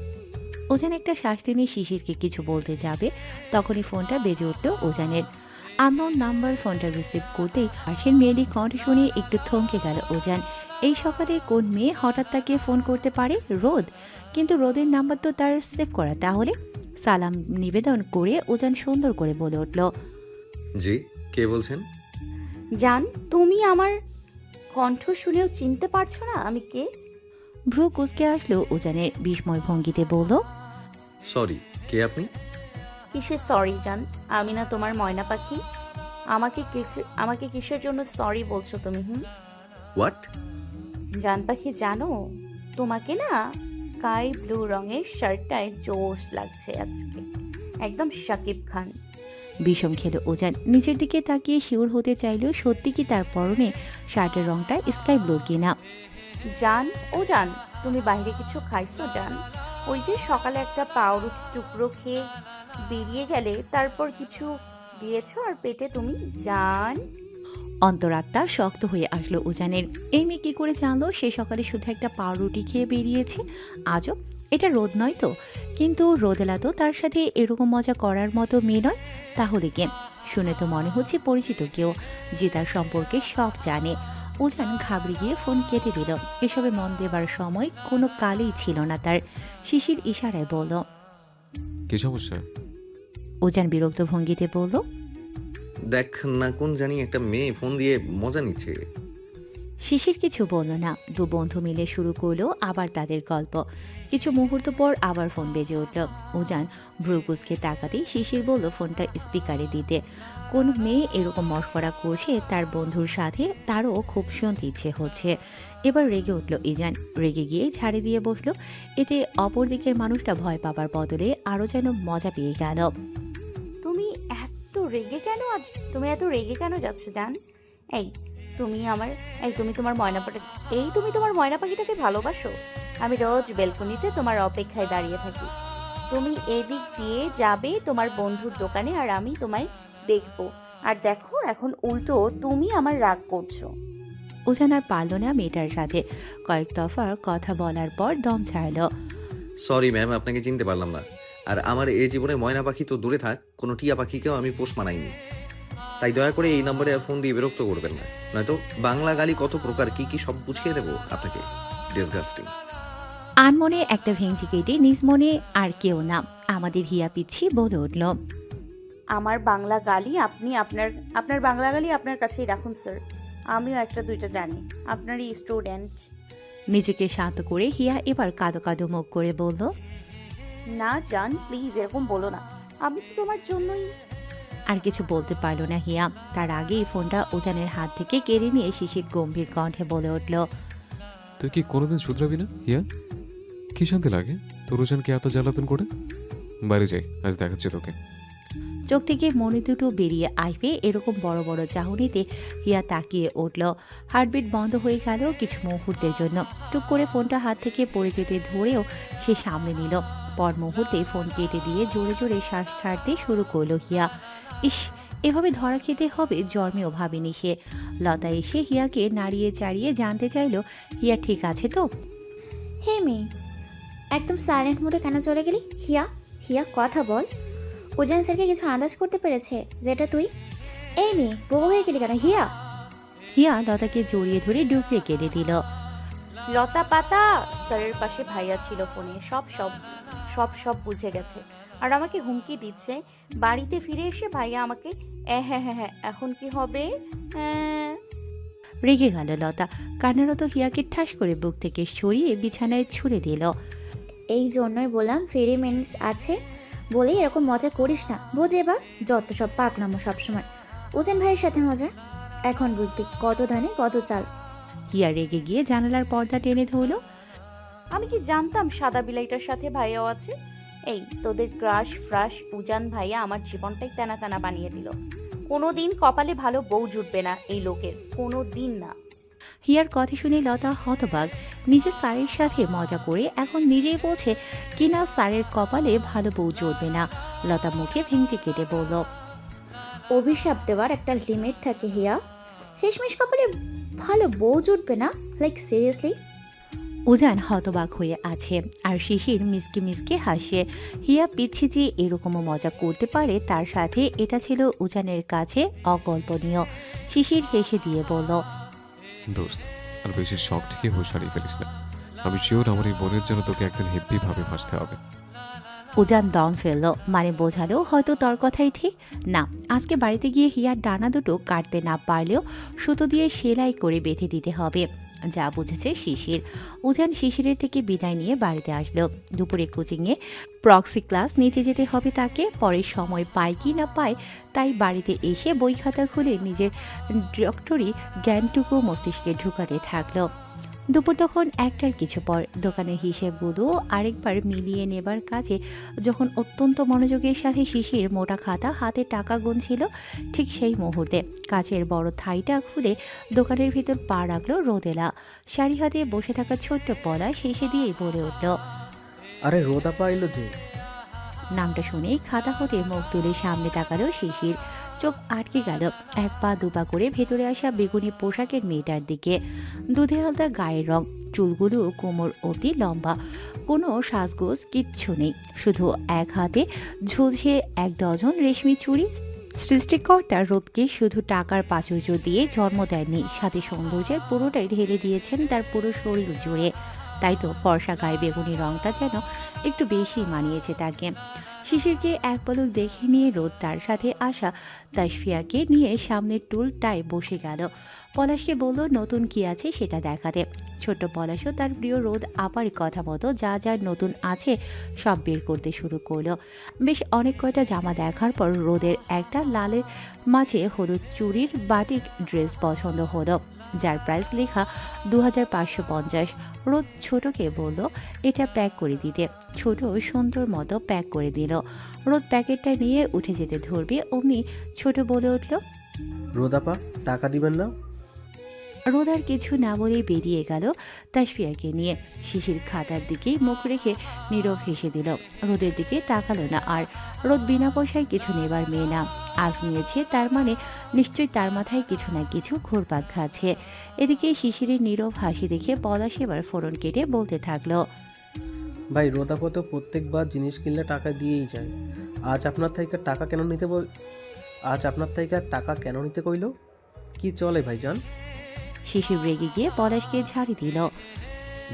ওজান একটা শ্বাস টেনে শিশিরকে কিছু বলতে যাবে, তখনই ফোনটা বেজে উঠল ওজানের। Unknown number. ফোনটা রিসিভ করতেই পাশের মেয়েলি কণ্ঠ শুনে একটু থমকে গেল ওজান। এই সকালে কোন মেয়ে হঠাৎ তাকে ফোন করতে পারে? রোদ। কিন্তু রোদের নাম্বার তো তার সেভ করা। তাহলে সালাম নিবেদন করে ওজান সুন্দর করে বলে উঠল, জি, কে বলছেন? জান, তুমি আমার কণ্ঠ শুনেও চিনতে পারছো না আমি কে? ভ্রু কুঁচকে আসলো ওজানের। বিস্ময় ভঙ্গিতে বলল, সরি, কে আপনি? কিসের সরি জান? আমি না তোমার ময়না পাখি? আমাকে কিসের জন্য সরি বলছো তুমি? হোয়াট? জান পাখি জানো, তোমাকে না স্কাই ব্লু রঙের শার্টটায় জোশ লাগছে আজকে, একদম শাকিব খান। বিষম খেলো ওজান। নিজের দিকে তাকিয়ে শিওর হতে চাইলেও সত্যি কি তার পরনে শার্টের রংটা স্কাই ব্লু কিনা। জান, ও জান, তুমি বাইরে কিছু খাইছো জান? ওই যে সকালে একটা পাউরুটি টুকরো খেয়ে বেরিয়ে গেলে, তারপর কিছু দিয়েছো আর পেটে তুমি? জান। অন্তরাত্মা শক্ত হয়ে আসলো উজানের। এই মেয়ে কি করে জানলো সে সকালে শুধু একটা পাউরুটি খেয়ে বেরিয়েছে? আজব, এটা রোদ নয় তো। কিন্তু রোদেলা তো তার সাথে এরকম মজা করার মতো মেয়ে নয়। তাহলে কে? শুনে তো মনে হচ্ছে পরিচিত কেউ, যে তার সম্পর্কে সব জানে। উজান ঘাবড়ে গিয়ে ফোন কেটে দিল। এসবে মন দেবার সময় কোনো কালেই ছিল না তার। শিশির ইশারায় বলল, কি সমস্যা? উজান বিরক্ত ভঙ্গিতে বলল, দেখ না, কোন জানি একটা মেয়ে ফোন দিয়ে মজা নিচ্ছে। শিশির কিছু বলল না। দু বন্ধু মিলে শুরু করলো আবার তাদের গল্প। কিছু মুহূর্ত পর আবার ফোন বেজে উঠল। উজান ভ্রুকুসকে তাকাতেই শিশির বলল ফোনটা স্পিকারে দিতে। কোন মেয়ে এরকম মশকরা করছে তার বন্ধুর সাথে, তারও খুব শুনতে ইচ্ছে হচ্ছে। এবার রেগে উঠল ইজান। রেগে গিয়ে ঝাড়ি দিয়ে বসলো। এতে অপর দিকের মানুষটা ভয় পাবার বদলে আরও যেন মজা পেয়ে গেল। তুমি এত রেগে কেন আজ? তুমি এত রেগে কেন যাচ্ছ জান? এই তুমি তোমার ময়না পাখিটাকে ভালোবাসো? আমি রোজ বেলকনিতে তোমার অপেক্ষায় দাঁড়িয়ে থাকি। তুমি এদিক দিয়ে যাবে তোমার বন্ধুর দোকানে, আর আমি তোমায় দেখবো। আর দেখো, এখন উল্টো তুমি আমার রাগ করছো। উজান আর পারল না মেয়েটার সাথে। কয়েক দফা কথা বলার পর দম ছাড়ল। সরি ম্যাম, আপনাকে চিনতে পারলাম না। আর আমার এই জীবনে ময়না পাখি তো দূরে থাক, কোনো টিয়া পাখিকেও আমি পোষ মানাইনি। তাই দয়া করে এই নম্বরে ফোন দিয়ে বিরক্ত করবেন না, নয়তো বাংলা গালি কত প্রকার কি কি সব বুঝিয়ে দেবো আপনাকে। ডিসগাস্টিং। আনমনে একটা ভেঙচি কেটে নিজ মনে আর কেউ না আমাদের হিয়া পিচ্ছি বলে উঠল। আমার বাংলা গালি আপনার বাংলা গালি আপনার কাছেই রাখুন স্যার। আমিও একটা দুইটা জানি, আপনারই স্টুডেন্ট। নিজেকে শান্ত করে হিয়া এবার কাঁদো কাঁদো মুখ করে বলল, না জান, প্লিজ এরকম বলো না। আমি তো তোমার জন্যই। আর কিছু বলতে পারল না হিয়া। তার আগেই ফোনটা উজানের হাত থেকে কেড়ে নিয়ে শিশির গম্ভীর কণ্ঠে বলে উঠল, তুই কি কোনোদিন শুধরাবি না হিয়া? কি শান্তি লাগে তোর ওজনকে এত জ্বালাতন করে? বাইরে যাই, আজ দেখাচ্ছি তোকে। চোখ থেকে মনে দুটো বেরিয়ে আসবে এরকম বড় বড় চাহনিতে হিয়া তাকিয়ে উঠল। হার্টবিট বন্ধ হয়ে গেল কিছু মুহূর্তের জন্য। টুক করে ফোনটা হাত থেকে পড়ে যেতে ধরেও সে সামনে নিল। পর মুহূর্তে ফোন কেটে দিয়ে জোরে জোরে শ্বাস ছাড়তে শুরু করলো হিয়া। ইস, এভাবে ধরা খেতে হবে জন্মেও ভাবেনি সে। লতা এসে হিয়াকে নাড়িয়ে চাড়িয়ে জানতে চাইল হিয়া ঠিক আছে তো। হে মেয়ে, একদম সাইলেন্ট মোডে কেন চলে গেলি? হিয়া হিয়া কথা বল। উজান স্যারকে কিছু আন্দাজ করতে পেরেছে যেটা তুই? এই মেয়ে, বউ হয়ে গেলি কেন? হিয়া হিয়া লতাকে জড়িয়ে ধরে ডুকরে কেঁদে দিল। লতা পাতা, স্যারের পাশে ভাইয়া ছিল ফোনে, সব বুঝে গেছে। আর আমাকে হুমকি দিচ্ছে। বাড়িতে ফিরে এসে ভাইয়া আমাকে হ্যাঁ এখন কি হবে? রেগে গেল লতা। কান্নারত হিয়াকে ঠাস করে বুক থেকে সরিয়ে বিছানায় ছুঁড়ে দিল। এই জন্যই বললাম ফেরি মিনিটস আছে বলেই এরকম মজা করিস না। বোঝ এবার, যত সব পাকনামো সবসময়। উজান ভাইয়ের সাথে মজা, এখন বুঝবি কত ধানে কত চাল। হিয়া রেগে গিয়ে জানালার পর্দা টেনে ধরল। আমি কি জানতাম সাদা বিলাইটার সাথে ভাইয়াও আছে? এই তোদের ক্রাশ ফ্রাশ উজান ভাইয়া আমার জীবনটাই টানা টানা বানিয়ে দিল। কোনোদিন কপালে ভালো বউ জুটবে না এই লোকের, কোনো দিন না। হিয়ার কথা শুনে লতা হতবাক। নিজের স্যারের সাথে মজা করে এখন নিজেই বলছে কিনা স্যারের কপালে ভালো বউ জড়বে না। লতা মুখে ভেঙচি কেটে বলল, অভিশাপ দেওয়ার একটা লিমিট থাকে হিয়া। শেষমেশ কপালে ভালো বউ জুটবে না? Like seriously? উজান হতবাক হয়ে আছে আর শিশির মিসকে মিসকে হাসে। হিয়া পিচ্ছি যে এরকমও মজা করতে পারে তার সাথে এটা ছিল উজানের কাছে অকল্পনীয়। শিশির হেসে দিয়ে বলল, দোস্ত, আর বেশি শখ থেকে হুঁশ হারিয়ে ফেলিস না। আমি শিওর আমার এই বোনের জন্য তোকে একদিন হেব্বি ভাবে ফাঁসতে হবে। উজান দম ফেলল, মানে বোঝালো হয়তো তোর কথাই ঠিক। না, আজকে বাড়িতে গিয়ে হিয়ার ডানা দুটো কাটতে না পারলেও সুতো দিয়ে সেলাই করে বেঁধে দিতে হবে। যা বুঝেছে শিশির। উজান শিশিরের থেকে বিদায় নিয়ে বাড়িতে আসলো। দুপুরে কোচিংয়ে প্রক্সি ক্লাস নিতে যেতে হবে তাকে। পরে সময় পায় কি না পায় তাই বাড়িতে এসে বই খাতা খুলে নিজের ডক্টরি জ্ঞানটুকু মস্তিষ্কে ঢুকাতে থাকলো। দুপুর তখন একটার কিছু পর। দোকানের হিসেবগুলো আরেকবার মিলিয়ে নেবার কাজে যখন অত্যন্ত মনোযোগের সাথে শিশির মোটা খাতা হাতে টাকা গুনছিল, ঠিক সেই মুহূর্তে কাচের বড় থাইটা খুলে দোকানের ভিতর পা রাখলো রোদেলা। শাড়ি হাতে বসে থাকা ছোট্ট পলা শেষে দিয়েই বলে উঠল, আরে রোদা পাইলো যে। নামটা শুনেই খাতা হতে মুখ তুলে সামনে তাকালো শিশির। চোখ আটকে গেল এক পা দুপা করে ভেতরে আসা বেগুনি পোশাকের মেয়েটার দিকে। দুধে হালদা গায়ের রং, চুলগুলো কোমর অতি লম্বা, কোনো সাজগোজ কিচ্ছু নেই, শুধু এক হাতে ঝুলছে এক ডজন রেশমি চুড়ি। সৃষ্টিকর্তা রোদকে শুধু টাকার প্রাচুর্য দিয়ে জন্ম দেননি, সাথে সৌন্দর্যের পুরোটাই ঢেলে দিয়েছেন তার পুরো শরীর জুড়ে। তাই তো ফর্সা গায়ে বেগুনি রংটা যেন একটু বেশি মানিয়েছে তাকে। শিশিরকে এক পলক দেখে নিয়ে রোদ তার সাথে আসা তাসফিয়াকে নিয়ে সামনের টুলটায় বসে গেল। পলাশকে বলল নতুন কি আছে সেটা দেখাতে। ছোট্ট পলাশও তার প্রিয় রোদ আপার কথা মতো যা যা নতুন আছে সব বের করতে শুরু করলো। বেশ অনেক কয়টা জামা দেখার পর রোদের একটা লালের মাঝে হলুদ চুড়ির বাটিক ড্রেস পছন্দ হলো, যার প্রাইস লেখা 2550। রোদ ছোটকে বলল এটা প্যাক করে দিতে। ছোট সুন্দর মতো প্যাক করে দিল। রোদ প্যাকেটটা নিয়ে উঠে যেতে ধরবে অমনি ছোট বলে উঠল, রোদাপা টাকা দিবেন না? রোদ আর কিছু না বলেই বেরিয়ে গেল তাসফিয়াকে নিয়ে। শিশির খাতার দিকেই মুখ রেখে নীরব হেসে দিল, রোদের দিকে তাকালো না আর। রোদ বিনা পয়সায় কিছু নেবার মেয়ে না, আজ নিয়েছে তার মানে নিশ্চয়ই তার মাথায় কিছু না কিছু ঘুরপাক খাচ্ছে। এদিকে শিশিরের নীরব হাসি দেখে পলাশ এবার ফোরন কেটে বলতে থাকলো, ভাই রোদাপা তো প্রত্যেকবার জিনিস কিনলে টাকা দিয়েই যায়। আজ আপনার থেকে টাকা কেন নিতে কইলো? কি চলে ভাইজান? শিশির রেগে গিয়ে পলাশকে ঝাড়ি দিল।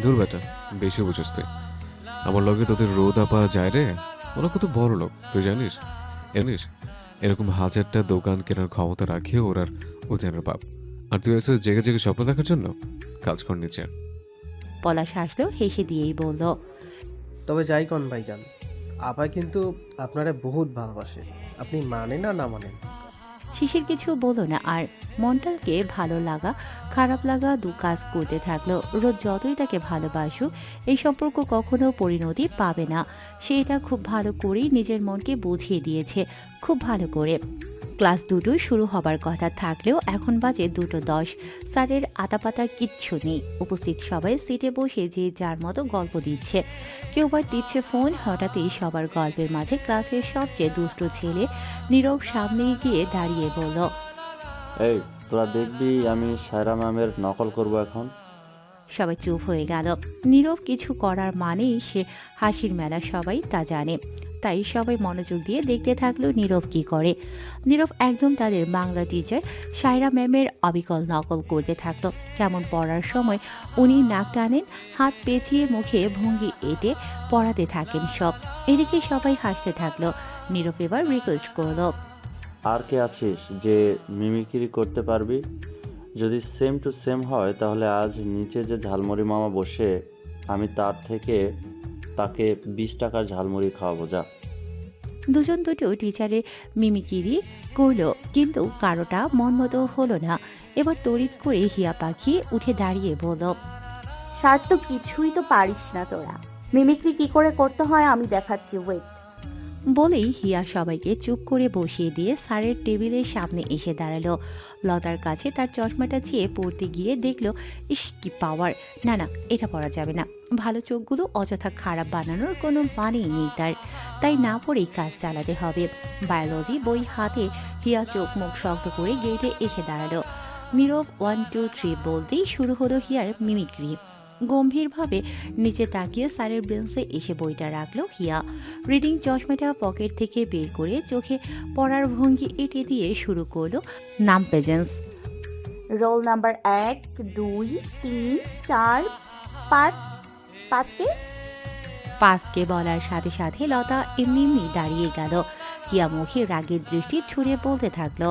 দূর বেটা, বেশি বুঝিস তুই। আমার লগে তোদের রোদ আপা যায় রে, ওরা কত বড় লোক তুই জানিস? এরকম হাজারটা দোকান কেনার ক্ষমতা রাখে ওর আর ওজনের বাপ। আর তুই এসে জেগে জেগে স্বপ্ন দেখার জন্য কাজ কর নিচে। পলাশ হাসলো, হেসে দিয়েই বলল, তবে যাই কন ভাইজান, আপা কিন্তু আপনারে বহুত ভালোবাসে, আপনি মানেন আর না মানেন। শিশির কিছু বলল না আর। মন্টালকে ভালো লাগা খারাপ লাগা দু কাজ করতে থাকলো। রোদ যতই তাকে ভালোবাসুক এই সম্পর্ক কখনো পরিণতি পাবে না। সে এটা খুব ভালো করেই নিজের মনকে বুঝিয়ে দিয়েছে, খুব ভালো করে। ক্লাস দুটোই শুরু হবার কথা থাকলেও এখন বাজে 2:10। স্যারের আতাপাতা কিচ্ছু নেই। উপস্থিত সবাই সিটে বসে যে যার মতো গল্প দিচ্ছে। কেউ বা টিপছে ফোন। হঠাৎই সবার গল্পের মাঝে ক্লাসের সবচেয়ে দুষ্ট ছেলে নীরব সামনে গিয়ে দাঁড়িয়ে বলল, এই তোরা দেখবি আমি সায়রা ম্যামের নকল করব এখন। সবাই চুপ হয়ে গেল। নীরব কিছু করার মানেই সে হাসির মেলা, সবাই তা জানে। তাই সবাই মনোযোগ দিয়ে দেখতে থাকলো নীরব কি করে। নীরব একদম তাদের বাংলা টিচার সায়রা ম্যামের অবিকল নকল করতে থাকলো। কেমন পড়ার সময় উনি নাক টানেন, হাত পেঁচিয়ে মুখে ভঙ্গি এঁটে পড়াতে থাকেন সব। এদিকে সবাই হাসতে থাকলো। নীরব এবার রিকোয়েস্ট করলো, আর কে আছিস যে মিমিক্রি করতে পারবি? যদি সেম টু সেম হয় তাহলে আজ নিচে যে ঝালমুড়ি মামা বসে আমি তার থেকে তাকে 20 টাকার ঝালমুড়ি খাওয়াবো, যা। দুজন দুটো টিচারের মিমিকিরি করলো, কিন্তু কারোটা মন মতো হলো না। এবার তড়িৎ করে হিয়া পাখি উঠে দাঁড়িয়ে বলল, স্যার তো কিছুই তো পারিস না তোরা। মিমিক্রি কি করে করতে হয় আমি দেখাচ্ছি, ওয়েট। বলেই হিয়া সবাইকে চুপ করে বসিয়ে দিয়ে স্যারের টেবিলের সামনে এসে দাঁড়ালো। লতার কাছে তার চশমাটা চেয়ে পড়তে গিয়ে দেখলো, ইস কি পাওয়ার! না না, এটা পড়া যাবে না। ভালো চোখগুলো অযথা খারাপ বানানোর কোনো মানেই নেই তার। তাই না পড়েই কাজ চালাতে হবে। বায়োলজি বই হাতে হিয়া চোখ মুখ শক্ত করে গেটে এসে দাঁড়ালো। নীরব 1 2 3 বলতেই শুরু হলো হিয়ার মিমিক্রি। গম্ভীরভাবে নিচে তাকিয়ে স্যারের বেঞ্চে এসে বইটা রাখলো হিয়া। রিডিং চশমাটা পকেট থেকে বের করে চোখে পড়ার ভঙ্গি এঁটে দিয়ে শুরু করলো নাম প্রেজেন্স। Roll number 1 2 3 4 5। 5কে? পাসকে বলার সাথে সাথে লতা এমনি এমনি দাঁড়িয়ে গেল। হিয়া মুখে রাগের দৃষ্টি ছুঁড়ে বলতে থাকলো,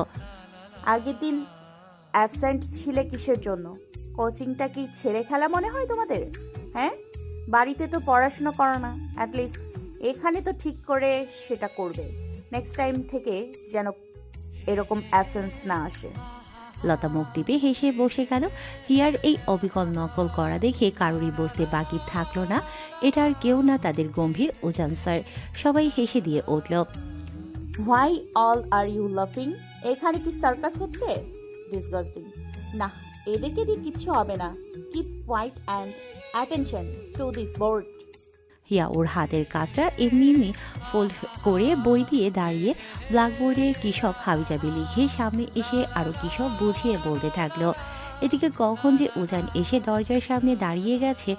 আগের দিন অ্যাবসেন্ট ছিলে কিসের জন্য? কোচিংটা কি ছেড়ে খেলা মনে হয় তোমাদের? হ্যাঁ, বাড়িতে তো পড়াশোনা করো না, অ্যাটলিস্ট এখানে তো ঠিক করে সেটা করবে। নেক্সট টাইম থেকে যেন এরকম অ্যাবসেন্স না আসে। লতা মুখ টিপে হেসে বসে গেল। হিয়ার এই অবিকল নকল করা দেখে কারোরই বসতে বাকি থাকলো না। এটা আর কেউ না, তাদের গম্ভীর ওজান স্যার। সবাই হেসে দিয়ে উঠল। হোয়াই অল আর ইউ লাফিং? এখানে কি সার্কাস হচ্ছে? ডিসগাস্টিং। না, এদেরকে দিয়ে কিচ্ছু হবে না। Keep quiet and attention to this board. Hiya ওর হাতের কাজটা এমনি এমনি ফোল্ড করে বই দিয়ে দাঁড়িয়ে ব্ল্যাকবোর্ডে কী সব হাবিজাবি লিখে সামনে এসে আরও কী সব বুঝিয়ে বলতে থাকলো। এদিকে কখন যে উজান এসে দরজার সামনে দাঁড়িয়ে গেছে,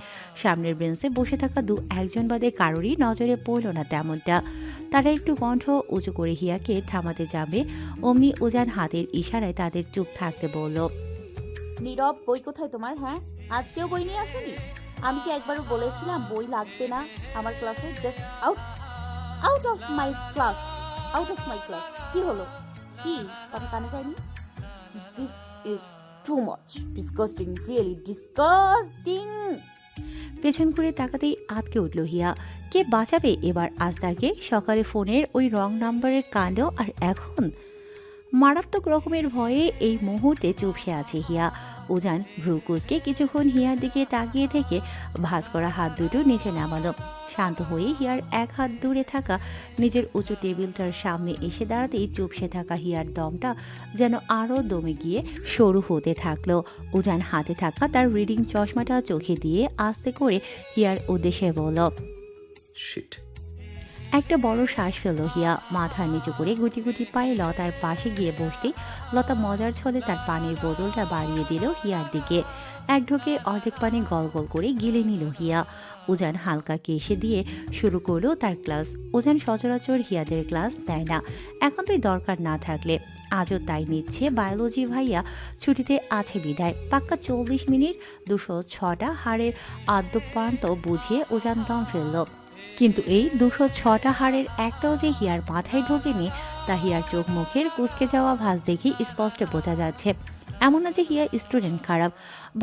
সামনের বেঞ্চে বসে থাকা 2-1 বাদে কারোরই নজরে পড়ল না তেমনটা। তারা একটু কণ্ঠ উঁচু করে হিয়াকে থামাতে যাবে, অমনি উজান হাতের ইশারায় তাদের চুপ থাকতে বলল। নীরব, বই কোথায় তোমার? হ্যাঁ, আজকেও বই নিয়ে আসোনি? আমি কি একবারও বলেছিলাম বই লাগবে না আমার ক্লাসে? Just out, out of my class, out of my class. কি হলো? কি কথা কানে যায়নি? This is too much disgusting, really disgusting. পেছন ঘুরে তাকাতেই আটকে উঠল হিয়া। কে বাঁচাবে এবার আজ তাকে? সকালে ফোনের ওই রং নাম্বারের কাণ্ড, আর এখন মারাত্মক রকমের ভয়ে এই মুহূর্তে চুপসে আছে হিয়া। উজান ভ্রুকুসকে কিছুক্ষণ হিয়ার দিকে তাকিয়ে থেকে ভাঁজ করা হাত দুটো নিচে নামালো। শান্ত হয়ে হিয়ার এক হাত দূরে থাকা নিজের উঁচু টেবিলটার সামনে এসে দাঁড়াতেই চুপসে থাকা হিয়ার দমটা যেন আরও দমে গিয়ে সরু হতে থাকলো। উজান হাতে থাকা তার রিডিং চশমাটা চোখে দিয়ে আস্তে করে হিয়ার উদ্দেশ্যে বলল, শিট। একটা বড় শ্বাস ফেলল হিয়া। মাথা নিচু করে গুটি গুটি পায়ে লতার পাশে গিয়ে বসতেই লতা মজার ছলে তার পানির বোতলটা বাড়িয়ে দিল হিয়ার দিকে। এক ঢোকে অর্ধেক পানি গল গল করে গিলে নিল হিয়া। উজান হালকা কেশে দিয়ে শুরু করলো তার ক্লাস। উজান সচরাচর হিয়াদের ক্লাস নেয় না, এখন তুই দরকার না থাকলে। আজও তাই নিচ্ছে। বায়োলজি ভাইয়া ছুটিতে আছে বিদায়। পাক্কা 40 মিনিট 206টা হাড়ের আদ্যপ্রান্ত বুঝিয়ে উজান দম ফেলল। কিন্তু এই 206টা হাড়ের একটাও যে হিয়ার মাথায় ঢোকেনি তা হিয়ার চোখ মুখের কুঁচকে যাওয়া ভাঁজ দেখে স্পষ্ট বোঝা যাচ্ছে। এমন না যে হিয়া স্টুডেন্ট খারাপ,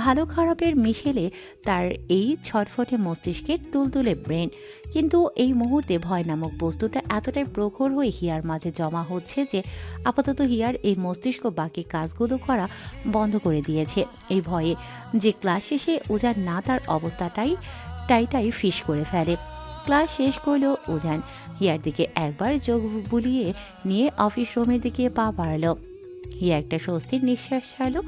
ভালো খারাপের মিশেলে তার এই ছটফটে মস্তিষ্কের তুলতুলে ব্রেন। কিন্তু এই মুহূর্তে ভয় নামক বস্তুটা এতটাই প্রখর হয়ে হিয়ার মাঝে জমা হচ্ছে যে আপাতত হিয়ার এই মস্তিষ্ক বাকি কাজগুলো করা বন্ধ করে দিয়েছে। এই ভয়ে যে ক্লাস শেষে উজান না তার অবস্থাটাই টাইটাই ফিস করে ফেলে। ক্লাস শেষ করলো উজান। হিয়ার দিকে একবার চোখ বুলিয়ে নিয়ে অফিস রুমের দিকে পা বাড়ালো। হিয়া একটা স্বস্তির নিঃশ্বাস ছাড়লো।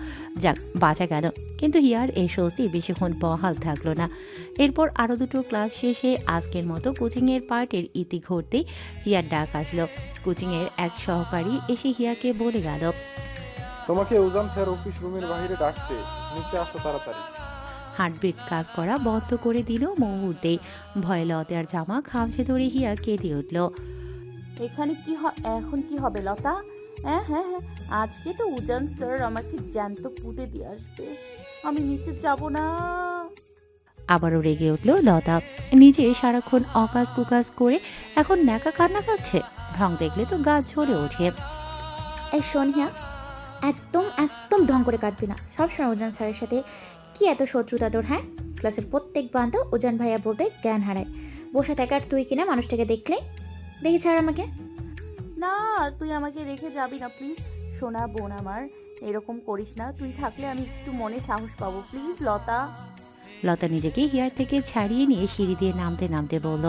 যাক, বাঁচা গেল। কিন্তু হিয়ার এই স্বস্তি বেশিক্ষণ বহাল থাকলো না। এরপর আরও দুটো ক্লাস শেষে আজকের মতো কোচিংয়ের পার্টের ইতি ঘটতেই হিয়ার ডাক আসলো। কোচিংয়ের এক সহকারী এসে হিয়াকে বলে গেল, তোমাকে উজান স্যার অফিস রুমের বাইরে ডাকছে, নিচে আসো তাড়াতাড়ি। হার্টবিট কাজ করা বন্ধ করে দিল মুহূর্তেই। ভয়ে লতার জামা খামচে ধরে হিয়া কেঁদে উঠল। এখানে কি এখন কি হবে লতা? হ্যাঁ হ্যাঁ হ্যাঁ, আজকে তো উজান স্যার আমাকে জ্যান্ত পুঁতে দিয়ে আসবে। আমি নিচে যাব না। আবারও রেগে উঠল লতা। নিজে সারাক্ষণ অকাজ কুকাজ করে এখন ন্যাকা কান্না কাচ্ছে। ঢং দেখলে তো গা ঝরে ওঠে। এই শোন হিয়া, একদম একদম ঢং করে কাঁদবি না। সবসময় উজান স্যারের সাথে কি এত শত্রুতা তোর? হ্যাঁ, ক্লাসের প্রত্যেক বান্ধব উজান ভাইয়া বলতে জ্ঞান হারায়। বসে থাকার তুই কিনা মানুষটাকে দেখলে দেখি ছাড় আমাকে। না, তুই আমাকে রেখে যাবি না প্লিজ। সোনা বোন আমার, এরকম করিস না। তুই থাকলে আমি একটু মনে সাহস পাবো। প্লিজ লতা। লতা নিজেকে হিয়ার থেকে ছাড়িয়ে নিয়ে সিঁড়ি দিয়ে নামতে নামতে বলল,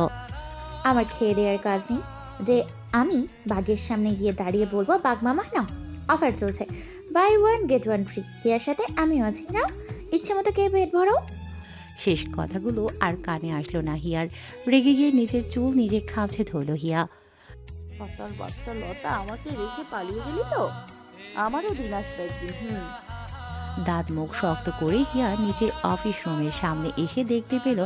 আমার খেয়ে দেওয়ার কাজ নেই যে আমি বাঘের সামনে গিয়ে দাঁড়িয়ে বলবো, বাঘ মামা নাও, অফার চলছে, বাই 1 get 1 ফ্রি। হিয়ার সাথে আমিও আছি, নাও ইচ্ছে মতো কে পেট ভরো। শেষ কথাগুলো আর কানে আসলো না হিয়ার। রেগে গিয়ে নিজের চুল নিজে খামছে ধরল হিয়া। পাতার বাচ্চা লতা, আমাকে রেখে পালিয়ে গেলি তো? আমারও দিন আসবে একদিন। দাঁত মুখ শক্ত করে হিয়া নিচে অফিস রুমের সামনে এসে দেখতে পেল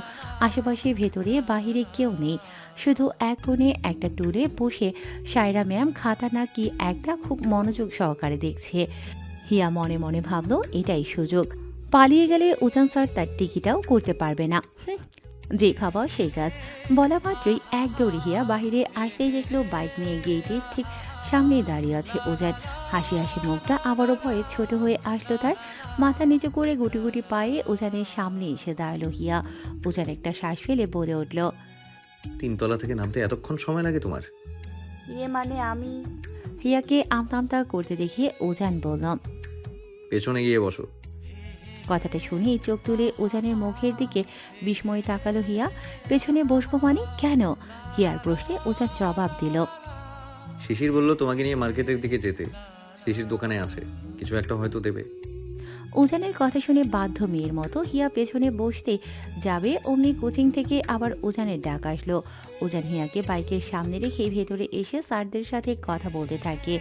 আশেপাশে ভেতরে বাহিরে কেউ নেই। শুধু এক কোণে একটা টুলে বসে সায়রা ম্যাম খাতা না কি একটা খুব মনোযোগ সহকারে দেখছে। হিয়া মনে মনে ভাবলো এটাই সুযোগ। পালিয়ে গেলে উজান স্যার তার টিকিটাও করতে পারবে না। যে ভাবা সেই কাজ। বলা মাত্রই এক দৌড়ে হিয়া বাহিরে আসতেই দেখলো বাইক নিয়ে গেটের ঠিক সামনেই দাঁড়িয়ে আছে উজান। হাসি হাসি মুখটা আবারও ভয়ে ছোট হয়ে আসলো তার। মাথা নিচু করে গুটি গুটি পায়ে উজানের সামনে এসে দাঁড়ালো হিয়া। উজান একটা শ্বাস ফেলে বলে উঠল, 3 তলা থেকে নামতে এতক্ষণ সময় লাগে তোমার? মানে আমি। হিয়াকে আমতা আমতা করতে দেখে উজান বলল, পেছনে গিয়ে বসো। কথাটা শুনেই চোখ তুলে উজানের মুখের দিকে বিস্ময়ে তাকালো হিয়া। পেছনে বসবো মানে কেন? হিয়ার প্রশ্নে উজান জবাব দিল, শিশির বলল তোমাকে নিয়ে মার্কেটের দিকে যেতে। শিশির দোকানে আছে, কিছু একটা হয়তো দেবে। উজানের কথা শুনে বাধ্য মেয়ের মতো হিয়া পেছনে বসতে যাবে অমনি কোচিং থেকে আবার উজানের ডাক আসলো। উজান হিয়াকে বাইকের সামনে রেখে ভেতরে এসে স্যারদের সাথে কথা বলতে থাকে।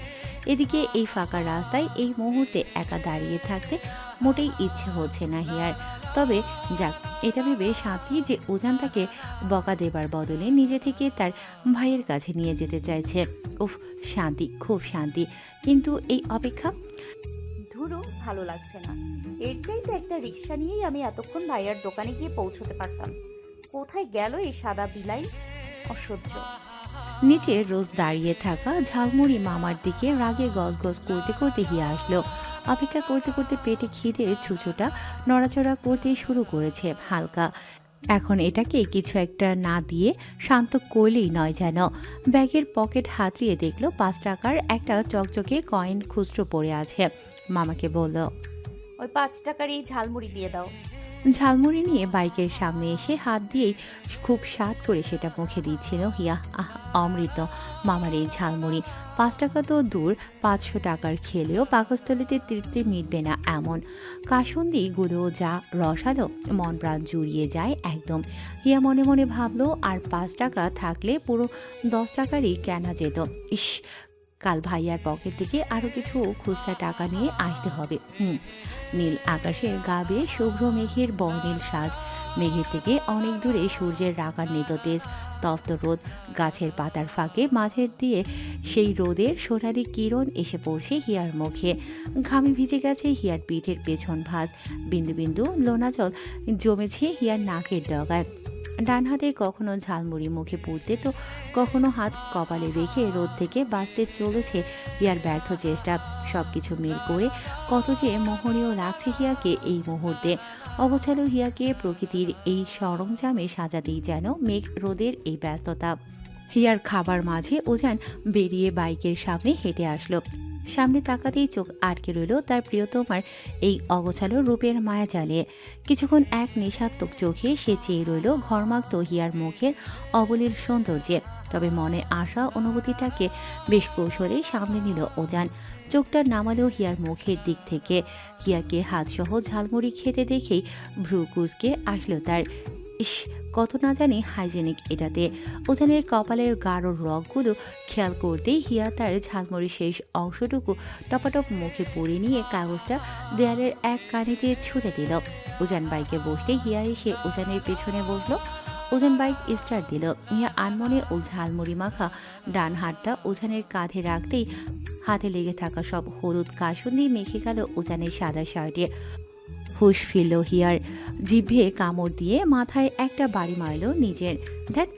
এদিকে এই ফাঁকা রাস্তায় এই মুহূর্তে একা দাঁড়িয়ে থাকতে মোটেই ইচ্ছে হচ্ছে না হিয়ার। তবে যাক, এটা ভেবে শান্তি যে উজান তাকে বকা দেবার বদলে নিজে থেকে তার ভাইয়ের কাছে নিয়ে যেতে চাইছে। উফ, শান্তি, খুব শান্তি। কিন্তু এই অপেক্ষা। ধুরো, ভালো লাগছে না। এর চাইতে একটা রিক্সা নিয়েই আমি এতক্ষণ ভাইয়ার দোকানে গিয়ে পৌঁছতে পারতাম। কোথায় গেল এই সাদা বিলাই? অসহ্য। নিচে রোজ দাঁড়িয়ে থাকা ঝালমুড়ি মামার দিকে রাগে গজগজ করতে করতে হিয়া আসলো। অপেক্ষা করতে করতে পেটে খিদে ছুঁচোটা নড়াচড়া করতে শুরু করেছে হালকা। এখন এটাকে কিছু একটা না দিয়ে শান্ত করলেই নয় যেন। ব্যাগের পকেট হাতড়িয়ে দেখলো 5 টাকার একটা চকচকে কয়েন খুচরো পড়ে আছে। মামাকে বলল, ওই 5 টাকার এই ঝালমুড়ি দিয়ে দাও। ঝালমুড়ি নিয়ে বাইকের সামনে এসে হাত দিয়েই খুব স্বাদ করে সেটা মুখে দিচ্ছিল হিয়া। অমৃত মামার এই ঝালমুড়ি। 5 টাকা তো দূর, 500 টাকার খেলেও পাকস্থলীতে তৃপ্তি মিটবে না এমন। কাসুন্দি গুলো যা রসালো, মন প্রাণ জুড়িয়ে যায় একদম। হিয়া মনে মনে ভাবলো, আর 5 টাকা থাকলে পুরো 10 টাকারই কেনা যেত। ইস, কাল ভাইয়ার পকেট থেকে আরো কিছু খুচরা টাকা নিয়ে আসতে হবে। নীল আকাশের গা বেয়ে শুভ্র মেঘের বর্ণিল সাজ। মেঘের থেকে অনেক দূরে সূর্যের রাগান্বিত তেজ। তপ্ত রোদ, গাছের পাতার ফাঁকে মাঝে দিয়ে সেই রোদের সোনালি কিরণ এসে পড়ছে হিয়ার মুখে। ঘামে ভিজে গেছে হিয়ার পিঠের পেছন ভাঁজ। বিন্দু বিন্দু লোনা জল জমেছে হিয়ার নাকের ডগায়। ডান হাতে কখনো ঝালমুড়ি মুখে পুড়তে, তো কখনো হাত কপালে রেখে রোদ থেকে বাঁচতে চলেছে হিয়ার ব্যর্থ চেষ্টা। সবকিছু মিল করে কত যে মোহনীয় লাগছে হিয়াকে এই মুহূর্তে। অগোছালো হিয়াকে প্রকৃতির এই সরঞ্জামে সাজাতেই যেন মেঘ রোদের এই ব্যস্ততা। হিয়ার খাবার মাঝে ওজান বেরিয়ে বাইকের সামনে হেঁটে আসলো। সামনে তাকাতেই চোখ আটকে রইল তার প্রিয়তমার এই অগোছালো রূপের মায়াজালে। কিছুক্ষণ এক নেশাত্মক চোখে সে চেয়ে রইল ঘরমাক্ত হিয়ার মুখের অবলীল সৌন্দর্যে। তবে মনে আসা অনুভূতিটাকে বেশ কৌশলে সামনে নিল ওজান। চোখটা নামালো হিয়ার মুখের দিক থেকে। হিয়াকে হাতসহ ঝালমুড়ি খেতে দেখেই ভ্রু কুঁচকে আসলো তার। ইস, কত না জানি হাইজেনিক এটাতে। ওজানের কপালের গাঢ় রগগুলো খেয়াল করতেই হিয়া তার ঝালমুড়ির শেষ অংশটুকু টপাটপ মুখে পুড়ে নিয়ে কাগজটা দেয়ালের এক কানিতে ছুঁড়ে দিল। ওজান বাইকে বসতে হিয়া এসে ওজানের পেছনে বসলো। ওজান বাইক স্টার্ট দিল। হিয়া আনমনে ও ঝালমুড়ি মাখা ডান হাতটা ওজানের কাঁধে রাখতেই হাতে লেগে থাকা সব হলুদ কাসুন্দি মেখে গেল ওজানের সাদা শার্টে। হুশ ফিরল হিয়ার। জিভে কামড় দিয়ে মাথায় একটা বাড়ি মারল নিজের। ধ্যাত,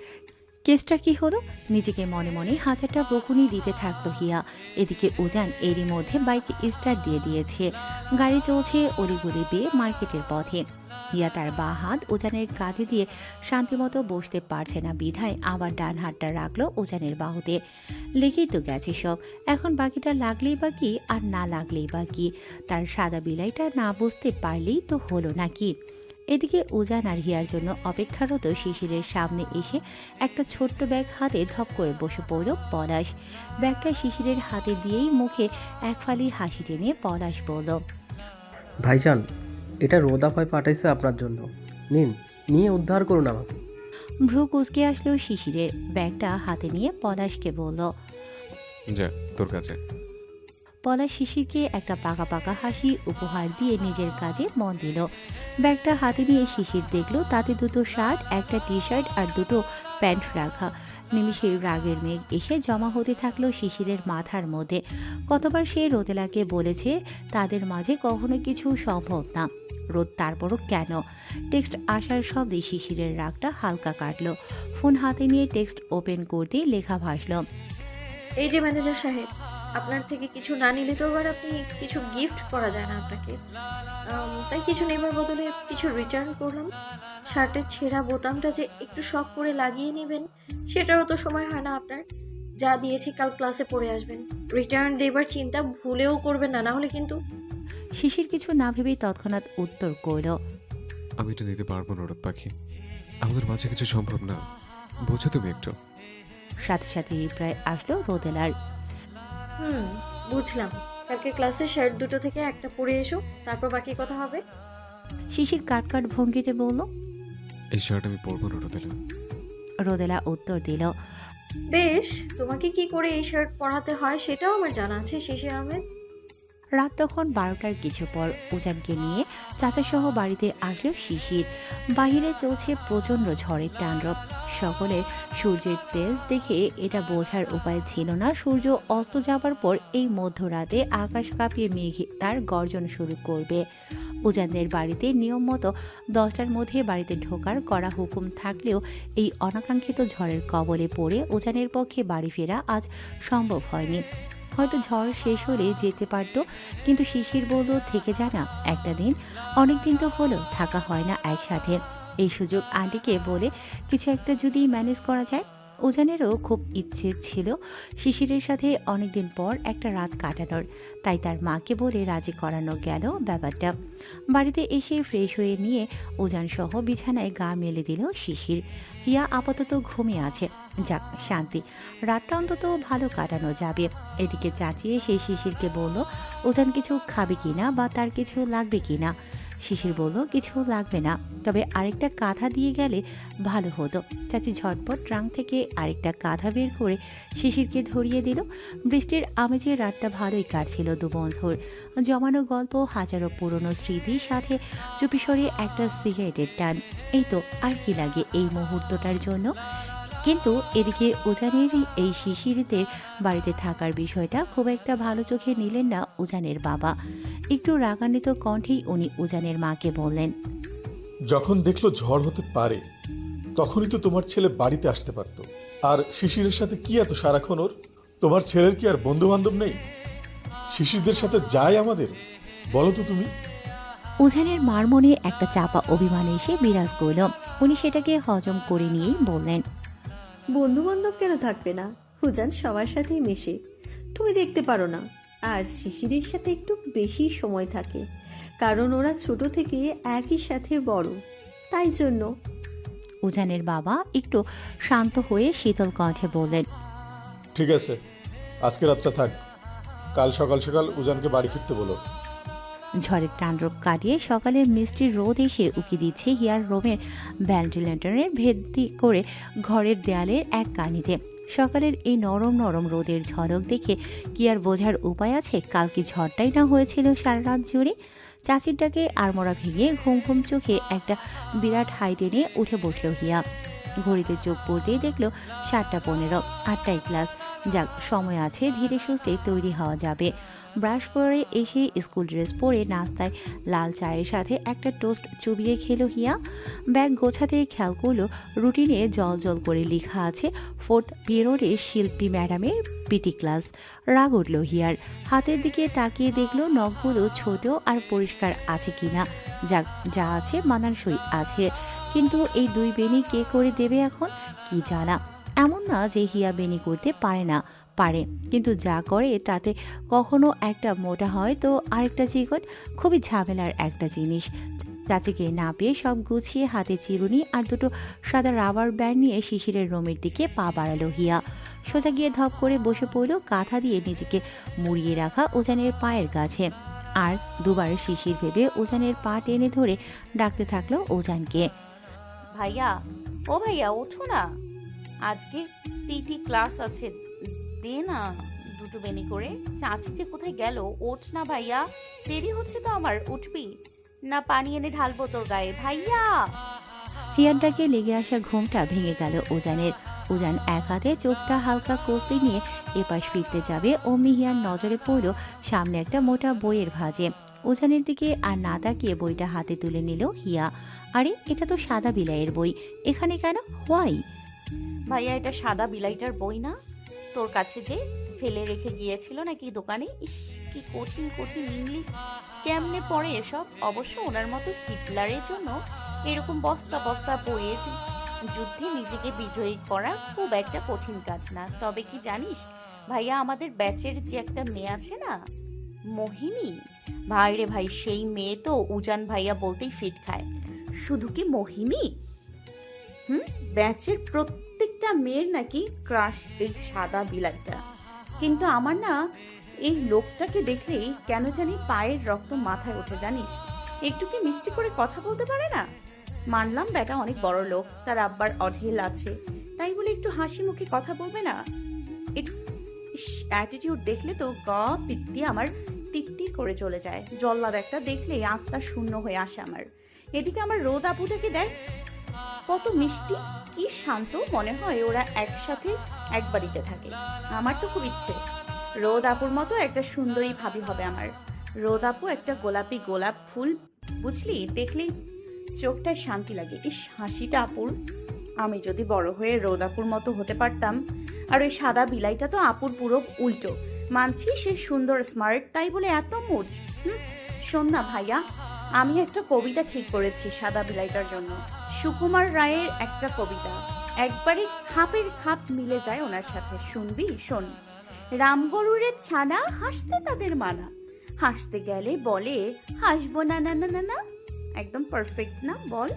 কেসটা কি হলো? নিজেকে মনে মনে হাজারটা বকুনি দিতে থাকলো হিয়া। এদিকে ওজান এরই মধ্যে বাইক স্টার্ট দিয়ে দিয়েছে। গাড়ি চলছে অলিগলি বেয়ে মার্কেটের পথে। হিয়া তার বাঁ হাত ওজানের কাঁধে দিয়ে শান্তিমতো বসতে পারছে না বিধায় আবার ডান হাতটা রাখলো ওজানের বাহুতে। লেগেই তো গেছে সব, এখন বাকিটা লাগলেই বা কি আর না লাগলেই বা কি। তার সাদা বিলাইটা না বুঝতে পারলেই তো হলো নাকি। এদিকে ওজান আর হিয়ার জন্য অপেক্ষারত শিশিরের সামনে এসে একটা ছোট্ট ব্যাগ হাতে ধপ করে বসে পড়ল পলাশ। ব্যাগটা শিশিরের হাতে দিয়েই মুখে এক ফালি হাসি টেনে পলাশ বলল, ভাইজান, এটা রোদা ভাই পাঠাইছে আপনার জন্য। নিন, নিয়ে উদ্ধার করুন আমাকে। ভ্রু কুঁচকে আসলো শিশিরের। ব্যাগটা হাতে নিয়ে পলাশকে বলল। যা তোর কাছে। পলাশ শিশিরকে একটা পাকা পাকা হাসি উপহার দিয়ে নিজের কাজে মন দিল। ব্যাগটা হাতে নিয়ে শিশির দেখলো তাতে দুটো শার্ট, একটা টি শার্ট আর দুটো প্যান্ট রাখা। নিমিষের রাগের মেঘ এসে জমা হতে থাকলো শিশিরের মাথার মধ্যে। কতবার সে রোদেলাকে বলেছে তাদের মাঝে কখনো কিছু সম্ভব না। রোদ তারপরও কেন? টেক্সট আসার শব্দে শিশিরের রাগটা হালকা কাটলো। ফোন হাতে নিয়ে টেক্সট ওপেন করতে লেখা ভাসলো, এই যে ম্যানেজার সাহেব, আপনার থেকে কিছু না নিলে তো আবার আপনি কিছু গিফট করা যায় না আপনাকে, তাই কিছু নেবার বদলে কিছু রিটার্ন করলাম। শার্টের ছেঁড়া বোতামটা যে একটু শখ করে লাগিয়ে নেবেন সেটারও তো সময় হয় না আপনার। যা দিয়েছি কাল ক্লাসে পড়ে আসবেন। রিটার্ন দেবার চিন্তা ভুলেও করবেন না, না হলে কিন্তু। শিশির কিছু না ভেবেই তৎক্ষণাৎ উত্তর করল, আমি এটা নিতে পারবো না রোদ পাখি, আমাদের মাঝে কিছু সম্ভব না, বোঝো তুমি একটু। সাথে সাথে রিপ্লাই আসলো রোদেলার, বুঝলাম। কালকে ক্লাসে শার্ট দুটো থেকে একটা পরে এসো, তারপর বাকি কথা হবে। শিশির কাটকাট ভঙ্গিতে বলল, এই শার্ট আমি পরবো না রোদেলা। রোদেলা উত্তর দিল, বেশ, তোমাকে কি করে এই শার্ট পরাতে হয় সেটাও আমার জানা আছে শিশির আহমেদ। রাত তখন 12টার কিছু পর। উজানকে নিয়ে চাচাসহ বাড়িতে আসলো শিশির। বাহিরে চলছে প্রচণ্ড ঝড়ের তাণ্ডব। সকলের সূর্যের তেজ দেখে এটা বোঝার উপায় ছিল না সূর্য অস্ত যাবার পর এই মধ্যরাতে আকাশ কাঁপিয়ে মেঘ তার গর্জন শুরু করবে। উজানদের বাড়িতে নিয়ম মতো 10টার মধ্যে বাড়িতে ঢোকার কড়া হুকুম থাকলেও এই অনাকাঙ্ক্ষিত ঝড়ের কবলে পড়ে উজানের পক্ষে বাড়ি ফেরা আজ সম্ভব হয়নি। হয়তো ঝড় শেষ হলে যেতে পারতো, কিন্তু শিশির বলল থেকে যায় না একটা দিন, অনেক দিন তো হলো থাকা হয় না একসাথে। এই সুযোগ আন্টিকে বলে কিছু একটা যদি ম্যানেজ করা যায়। উজানেরও খুব ইচ্ছে ছিল শিশিরের সাথে অনেকদিন পর একটা রাত কাটানোর, তাই তার মাকে বলে রাজি করানো গেল ব্যাপারটা। বাড়িতে এসে ফ্রেশ হয়ে নিয়ে উজান সহ বিছানায় গা মেলে দিল শিশির। হিয়া আপাতত ঘুমিয়ে আছে, যাক শান্তি, রাতটা অন্তত ভালো কাটানো যাবে। এদিকে চাচি এসে শিশিরকে বলল উজান কিছু খাবে কিনা বা তার কিছু লাগবে কিনা। শিশির বলল কিছু লাগবে না, তবে আরেকটা কাঁথা দিয়ে গেলে ভালো হতো। চাচি ঝটপট ট্রাঙ্ক থেকে আরেকটা কাঁথা বের করে শিশিরকে ধরিয়ে দিল। বৃষ্টির আমেজে রাতটা ভালোই কাটছিল দু বন্ধুর। জমানো গল্প, হাজারো পুরনো স্মৃতির সাথে চুপিসরে একটা সিগারেটের টান, এই তো আর কি লাগে এই মুহূর্তটার জন্য। কিন্তু এদিকে উজানেরই এই শিশিরদের বাড়িতে থাকার বিষয়টা খুব একটা ভালো চোখে নিলেন না উজানের বাবা। একটু রাগান্বিত কণ্ঠেই উনি উজানের মাকে বললেন, যখন দেখলো ঝড় হতে পারে তখনই তো তোমার ছেলে বাড়িতে আসতে পারতো। আর শিশিরের সাথে কি এত সারাক্ষণ ওর? তোমার ছেলের কি আর বন্ধু বান্ধব নেই? শিশিরদের সাথে যায় আমাদের, বলো তো তুমি। উজানের মার মনে একটা চাপা অভিমান এসে বিরাজ করল। উনি সেটাকে হজম করে নিয়েই বললেন, বন্ধু বান্ধব কেন থাকবে না? উজান সবার সাথেই মেশে, তুমি দেখতে পারো না। আর শিশিরের সাথে একটু বেশি সময় থাকে, কারণ ওরা ছোট থেকে একই সাথে বড়, তাই জন্য। উজানের বাবা একটু শান্ত হয়ে শীতল কণ্ঠে বললেন, ঠিক আছে, আজকে রাতটা থাক, কাল সকাল সকাল উজানকে বাড়ি ফিরতে বলো। ঝড়ের তাণ্ডব কাটিয়ে সকালের মিষ্টির রোদ এসে উকি দিচ্ছে হিয়ার রোমের ভেন্টিলেটরের ভেদি করে ঘরের দেয়ালের এক কানিতে। সকালের এই নরম নরম রোদের ঝলক দেখে কি আর বোঝার উপায় আছে কাল কি ঝড়টাই না হয়েছিল সারা রাত জুড়ে। চাচির ডাকে আড়মোড়া ভেঙে ঘুম ঘুম চোখে একটা বিরাট হাই টেনে উঠে বসল হিয়া। ঘড়িতে চোখ পড়তেই দেখলো 7:15, 8টায় ক্লাস। যাক, সময় আছে, ধীরে সুস্থে তৈরি হওয়া যাবে। ব্রাশ করে এসে স্কুল ড্রেস পরে নাস্তায় লাল চায়ের সাথে একটা টোস্ট চুবিয়ে খেলো হিয়া। ব্যাগ গোছাতে খেয়াল করলো রুটিনে জল জল করে লেখা আছে 4th পিরিয়ডের শিল্পী ম্যাডামের পিটি ক্লাস। রাগ উঠল হিয়ার। হাতের দিকে তাকিয়ে দেখলো নখগুলো ছোট আর পরিষ্কার আছে কিনা। যাক, যা আছে মানানসই আছে, কিন্তু এই 2 বেনি কে করে দেবে এখন? কি জ্বালা! এমন না যে হিয়া বেনি করতে পারে না, পারে, কিন্তু যা করে তাতে কখনো একটা মোটা হয় তো আরেকটা চিকন, খুবই ঝামেলার একটা জিনিস। চাচিকে না পেয়ে সব গুছিয়ে হাতে চিরুনি আর দুটো সাদা রাবার ব্যান্ড নিয়ে শিশিরের রুমের দিকে পা বাড়ালো হিয়া। সোজা গিয়ে ধপ করে বসে পড়ল কাঁথা দিয়ে নিজেকে মুড়িয়ে রাখা উজানের পায়ের কাছে। আর দুবার শিশির ভেবে উজানের পা টেনে ধরে ডাকতে থাকলো উজানকে, ভাইয়া, ও ভাইয়া ওঠো না, আজকে পিটি ক্লাস আছে, দে না 2 বেনি করে। চাচি যে কোথায় গেল? ওঠ না ভাইয়া, দেরি হচ্ছে তো আমার, উঠবি না? পানি এনে ঢালবো তোর গায়ে ভাইয়া। হিয়ার ডাকে লেগে আসা ঘুমটা ভেঙে গেল উজানের। উজান এক হাতে চোখটা হালকা কষতে নিয়ে এপাশ ফিরতে যাবে, অমনি হিয়ার নজরে পড়ল সামনে একটা মোটা বইয়ের ভাঁজে। উজানের দিকে আর না তাকিয়ে বইটা হাতে তুলে নিল হিয়া। আরে, এটা তো সাদা বিলাইয়ের বই, এখানে কেন? হোয়াই? ভাইয়া, এটা সাদা বিলাইটার বই না? তোর কাছে যে ফেলে রেখে গিয়েছিল নাকি দোকানে? ইস, কি কঠিন কঠিন ইংলিশ, কেমনে পড়ে এসব? অবশ্য ওনার মতো হিটলারের জন্য এরকম বস্তা বস্তা বইয়ের যুদ্ধে নিজেকে বিজয়ী করা খুব একটা কঠিন কাজ না। তবে কি জানিস ভাইয়া, আমাদের ব্যাচের যে একটা মেয়ে আছে না, মোহিনী, ভাই রে ভাই, সেই মেয়ে তো উজান ভাইয়া বলতেই ফিট খায়। শুধু কি মোহিনী, ব্যাচের প্রত্যেকটা মেয়ের নাকি ক্রাশ এই সাদা বিলাইটা। কিন্তু আমার না এই লোকটাকে দেখলেই কেন জানি পায়ের রক্ত মাথায় ওঠে জানিস। একটু কি মিষ্টি করে কথা বলতে পারে না? মানলাম বেটা অনেক বড় লোক, তার আব্বার অঢেল আছে, তাই বলে একটু হাসি মুখে কথা বলবে না? ইটস অ্যাটিটিউড দেখলে তো গা পিত্তি আমার টিকটিক করে চলে যায়। জল্লাদ একটা দেখলেই আত্মা শূন্য হয়ে আসে আমার। এদিকে আমার রোদ আপুটাকে দেখ, কত মিষ্টি, কি শান্ত, মনে হয় ওরা একসাথে এক বাড়িতে থাকে। আমার তো খুব ইচ্ছে রোদ আপুর মতো একটা সুন্দরী ভাবি হবে আমার। রোদ আপু একটা গোলাপি গোলাপ ফুল, বুঝলি, দেখলেই চোখটায় শান্তি লাগে। এই হাসিটা আপুর, আমি যদি বড় হয়ে রোদ আপুর মতো হতে পারতাম। আর ওই সাদা বিলাইটা তো আপুর পুরো উল্টো। মানছি সে সুন্দর স্মার্ট, তাই বলে এত মুড। শোন না ভাইয়া, আমি একটা কবিতা ঠিক করেছি সাদা বিলাইটার জন্য। সুকুমার রায়ের একটা কবিতা, একবারে খাপের খাপ মিলে যায় ওনার সাথে। শুনবি? শোন। রামগরুরের ছানা, হাসতে তাদের মানা, হাসতে গেলে বলে হাসবো না না না না না। একদম পারফেক্ট না বল?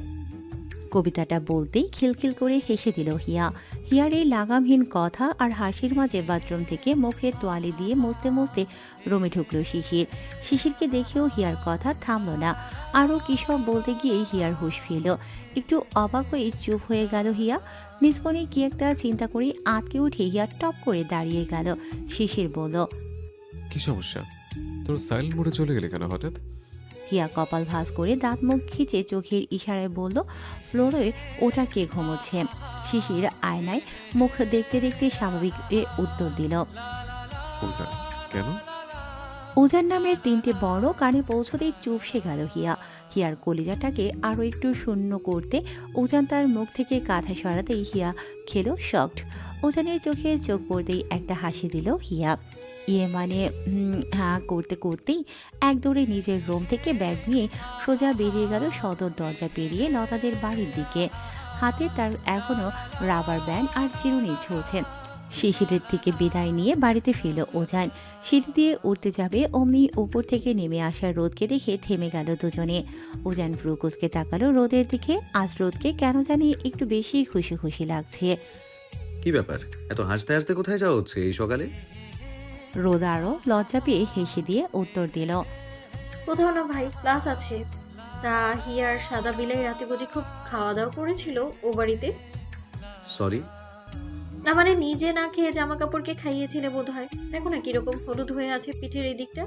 কবিতাটা বলতেই খিলখিল করে হেসে দিল হিয়া। হিয়ার এই লাগামহীন কথা আর হাসির মাঝে বাথরুম থেকে মুখে তোয়ালে দিয়ে মুছতে মুছতে রুমে ঢুকলো শিশির। শিশিরকে দেখেও হিয়ার কথা থামল না। আরও কী সব বলতে গিয়ে হিয়ার হুঁশ ফিরল। একটু অবাক হয়ে চুপ হয়ে গেল হিয়া। নিষ্পণে কি একটা চিন্তা করে আটকে উঠে হিয়া টপ করে দাঁড়িয়ে গেল। শিশির বলল, কি সমস্যা? তোর সাইলেন্ট মোডে চলে গেলে কেন হঠাৎ? হিয়া কপাল ভাঁজ করে দাঁত মুখ খিচে চোখের ইশারায় বলল, ফ্লোরে ওটা কে ঘুমোচ্ছে? শিশির আয়নায় মুখ দেখতে দেখতে স্বাভাবিক উত্তর দিল, উজান। কেন? উজান নামের তিনটে বড় কানে পৌঁছতেই চুপসে গেল হিয়া। হিয়ার কলিজাটাকে আরও একটু শূন্য করতে উজান তার মুখ থেকে কাঁথা সরাতেই হিয়া খেলো শকড। উজানের চোখে চোখ পড়তেই একটা হাসি দিল হিয়া। মানে হ্যাঁ করতে করতেই এক দৌড়ে নিজের রুম থেকে ব্যাগ নিয়ে সোজা বেরিয়ে গেল সদর দরজা পেরিয়ে লতাদের বাড়ির দিকে। হাতে তার এখনও রাবার ব্যান্ড আর চিরুনি ঝুলছে। শিশিরের থেকে বিদায় নিয়ে বাড়িতে ফিরল উজান। সিঁড়ি দিয়ে উঠতে যাবে অমনি উপর থেকে নেমে আসা রোদকে দেখে থেমে গেল দুজনে। উজান ব্রুকুসকে তাকালো রোদের দিকে। আজ রোদকে কেন জানি একটু বেশি খুশি খুশি লাগছে। কি ব্যাপার, এত হাসতে হাসতে কোথায় যাওয়া হচ্ছে এই সকালে? রোদ আরও লজ্জা পেয়ে হেসে দিয়ে উত্তর দিল, কোথাও না ভাই, ক্লাস আছে। তা হিয়ার সাদা বিলাই রাতে বুঝি খুব খাওয়া দাওয়া করেছিল ও বাড়িতে? সরি। না মানে নিজে না খেয়ে জামা কাপড়কে খাইয়েছিলে বোধ হয়। দেখো না কিরকম হলুদ হয়ে আছে পিঠের এই দিকটা।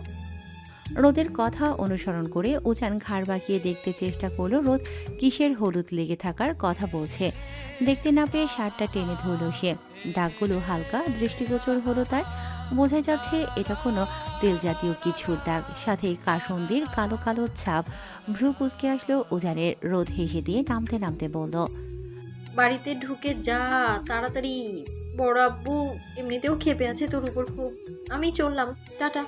রোদের কথা অনুসরণ করে উজান ঘাড় বাঁকিয়ে দেখতে চেষ্টা করলো রোদ কিসের হলুদ লেগে থাকার কথা বলছে। দেখতে না পেয়ে শার্টটা টেনে ধরল সে। দাগগুলো হালকা দৃষ্টিগোচর হলো তার। বোঝা যাচ্ছে এটা কোনো তেল জাতীয় কিছুর দাগ, সাথে কাসন্দির কালো কালো ছাপ। ভ্রু কুচকে আসলো উজানের। রোদ হেসে দিয়ে নামতে নামতে বলল, বাড়িতে ঢুকে যা তাড়াতাড়ি, বড় আব্বু এমনিতেও ক্ষেপে আছে তোর উপর খুব। আমি চললাম, টাটা।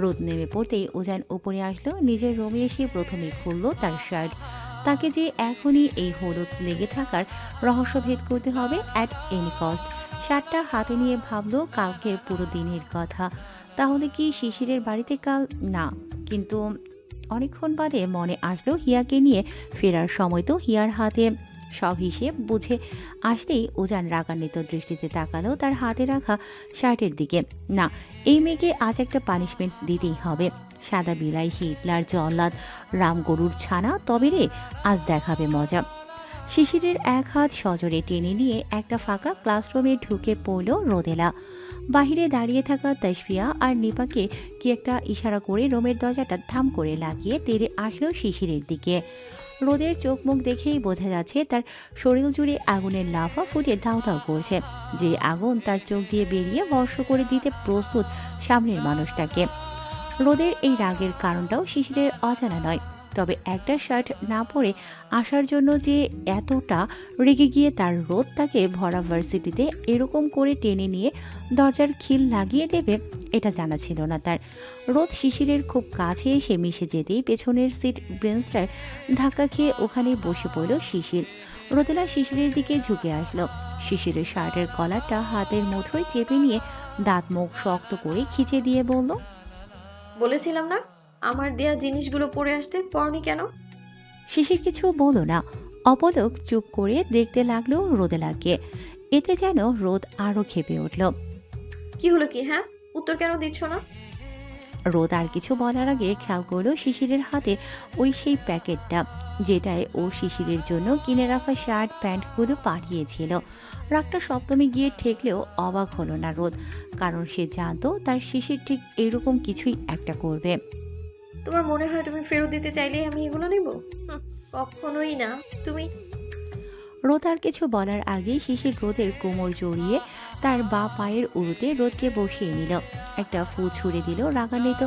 রোদ নেমে পড়তেই উজান উপরে আসলো। নিজের রুমে এসে প্রথমে খুললো তার শার্ট। তাকে যে এখনই এই হলুদ লেগে থাকার রহস্য ভেদ করতে হবে অ্যাট এনি কস্ট। শার্টটা হাতে নিয়ে ভাবলো কালকের পুরো দিনের কথা। তাহলে কি শিশিরের বাড়িতে কাল? না, কিন্তু অনেকক্ষণ বাদে মনে আসলো হিয়াকে নিয়ে ফেরার সময় তো হিয়ার হাতে। সব হিসেব বুঝে আসতেই উজান রাগান্বিত দৃষ্টিতে তাকালো তার হাতে রাখা শার্টের দিকে। না, এই মেয়েকে আজ একটা পানিশমেন্ট দিতেই হবে। সাদা বিলাই, হিটলার, জল্লাদ, রামগরুর ছানা, তবে রে আজ দেখাবে মজা। শিশিরের এক হাত সজোরে টেনে নিয়ে একটা ফাঁকা ক্লাসরুমে ঢুকে পড়ল রোদেলা। বাহিরে দাঁড়িয়ে থাকা তাসফিয়া আর নিপাকে কি একটা ইশারা করে রুমের দরজাটা ধাম করে লাগিয়ে তেড়ে আসলো শিশিরের দিকে। রোদের চোখ মুখ দেখেই বোঝা যাচ্ছে তার শরীর জুড়ে আগুনের লাফা ফুটে দাউ দাউ করছে। যে আগুন তার চোখ দিয়ে বেরিয়ে বর্ষ করে দিতে প্রস্তুত সামনের মানুষটাকে। রোদের এই রাগের কারণটাও শিশিরের অজানা নয়। তবে একটা শার্ট না পরে আসার জন্য যে এতটা রেগে গিয়ে তার রোদ তাকে ভরা ভার্সিটিতে এরকম করে টেনে নিয়ে দরজার খিল লাগিয়ে দেবে, এটা জানা ছিল না তার। রোদ শিশিরের খুব কাছে এসে মিশে যেতেই পেছনের সিট ব্রেঞ্চটার ধাক্কা খেয়ে ওখানে বসে পড়ল শিশির। রোদেলা শিশিরের দিকে ঝুঁকে আসলো। শিশিরের শার্টের কলারটা হাতের মুঠোয় চেপে নিয়ে দাঁত মুখ শক্ত করে খিচে দিয়ে বলল, বলেছিলাম না আমার দেয়া জিনিসগুলো পরে আসতে, পরনি কেন? শিশির কিছু বলল না। অপলক চুপ করে দেখতে লাগলো রোদেলাকে। এতে যেন রোদ আরো ক্ষেপে উঠল। কি হলো কি? হ্যাঁ, উত্তর কেন দিচ্ছ না? রোদ আর কিছু বলার আগে খেয়াল করলো শিশিরের হাতে ওই সেই প্যাকেটটা, যেটায় ও শিশিরের জন্য কিনে রাখা শার্ট প্যান্টগুলো পাঠিয়েছিল। রাগটা সপ্তমী গিয়ে ঠেকলেও অবাক হলো না রোদ, কারণ সে জানতো তার শিশির ঠিক এরকম কিছুই একটা করবে। তোমার মনে হয় তুমি ফেরত দিতে চাইলে আমি এগুলো নেব? কখনোই না। তুমি রোদ আর কিছু বলার আগেই শিশির রোদের কোমর জড়িয়ে তার বা পায়ের উড়ুতে রোদকে বসিয়ে নিল। একটা ফু ছুড়ে দিল রাগান্বিত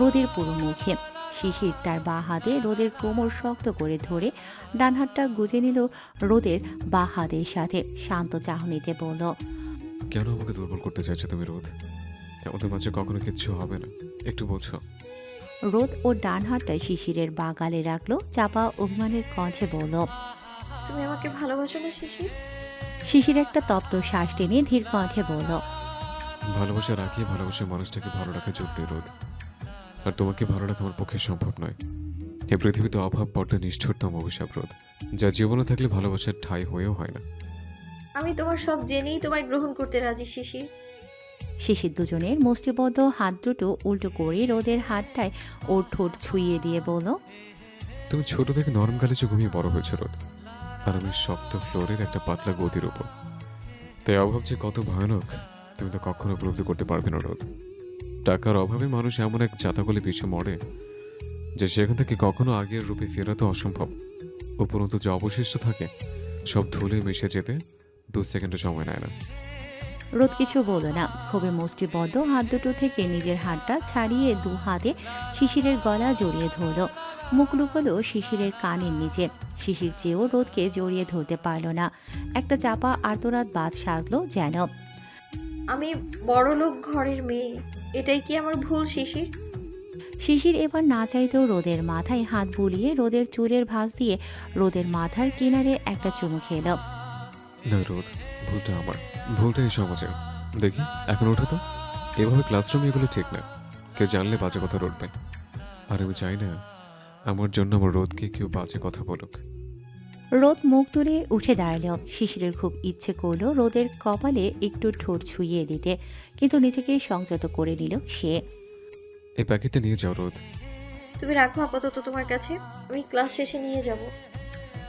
রোদের পুরো মুখে। শিশির তার বা হাতে রোদের কোমর শক্ত করে ধরে ডান হাতটা গুজে নিল রোদের বা হাতের সাথে, শান্ত চাহনিতে বলল, কেন আমাকে দুর্বল করতে চাইছো তুমি রোদ? আমাদের মাঝে কখনো কিচ্ছু হবে না, একটু বোঝো। রোদ ও ডান হাতটা শিশিরের বা গালে রাখলো, চাপা অভিমানের কণ্ঠে বলল। তুমি আমাকে ভালোবাসো না শিশির? শিশির একটা তপ্ত শ্বাস টেনে ধীর কণ্ঠে বলল, ভালোবাসা রাখিয়ে ভালোবাসার মানুষটাকে ভালো রাখা জরুরি রোদ, আর তোমাকে ভালো রাখা আমার পক্ষে সম্ভব নয়। এই পৃথিবীতে অভাব বড্ড নিষ্ঠুরতম অভিশাপ রোদ, যা জীবনে থাকলে ভালোবাসার ঠাঁই হয়েও হয় না। আমি তোমার সব জেনেই তোমায় গ্রহণ করতে রাজি শিশির। শিশির দুজনের মুষ্টিবদ্ধ হাত দুটো উল্টো করে রোদের হাতটায় ওর ঠোঁট ছুঁয়ে দিয়ে বলল, তুমি ছোট থেকে নরম গালিচে ঘুমিয়ে বড় হয়েছে রোদ, আর আমি শক্ত ফ্লোরের একটা পাতলা গতির উপর। তাই অভাব যে কত ভয়ানক তুমি তো কখনো উপলব্ধি করতে পারবে না রোদ। টাকার অভাবে মানুষ এমন এক জাতাকলে পিছু মরে যে সেখান থেকে কখনো আগের রূপে ফেরা তো অসম্ভব। উপরন্তু যে অবশিষ্ট থাকে সব ধুলে মিশে যেতে 2 সেকেন্ডের সময় নেয় না। রোদ কিছু বলল না, খুবই মুষ্টিবদ্ধ হাত দুটো থেকে নিজের হাতটা ছাড়িয়ে দু হাতে শিশিরের গলা জড়িয়ে ধরল। মুখ লুকোলো শিশিরের কানের নিচে। শিশির চেয়েও রোদকে জড়িয়ে ধরতে পারল না। একটা চাপা আর্তরাদ বাদ সাজলো যেন। আমি বড়লোক ঘরের মেয়ে, এটাই কি আমার ভুল শিশির? শিশির এবার না চাইতেও রোদের মাথায় হাত বুলিয়ে রোদের চুলের ভাঁজ দিয়ে রোদের মাথার কিনারে একটা চুমু খেল। না রোদ, ভুলটা আমার, ভুলটা এই সমাজের। দেখি এখন ওঠো তো। এভাবে ক্লাসরুমে এগুলো ঠিক না, কেউ জানলে বাজে কথা রটবে। আর আমি চাই না আমার জন্য আমার রোদকে কেউ বাজে কথা বলুক। রোদ মুখ তুলে উঠে দাঁড়ালো। শিশিরের খুব ইচ্ছে করলো রোদের কপালে একটু ঠোঁট ছুঁয়ে দিতে, কিন্তু নিজেকে সংযত করে নিল সে। এই প্যাকেটটা নিয়ে যাও রোদ। তুমি রাখো আপাতত তোমার কাছে, আমি ক্লাস শেষে নিয়ে যাব।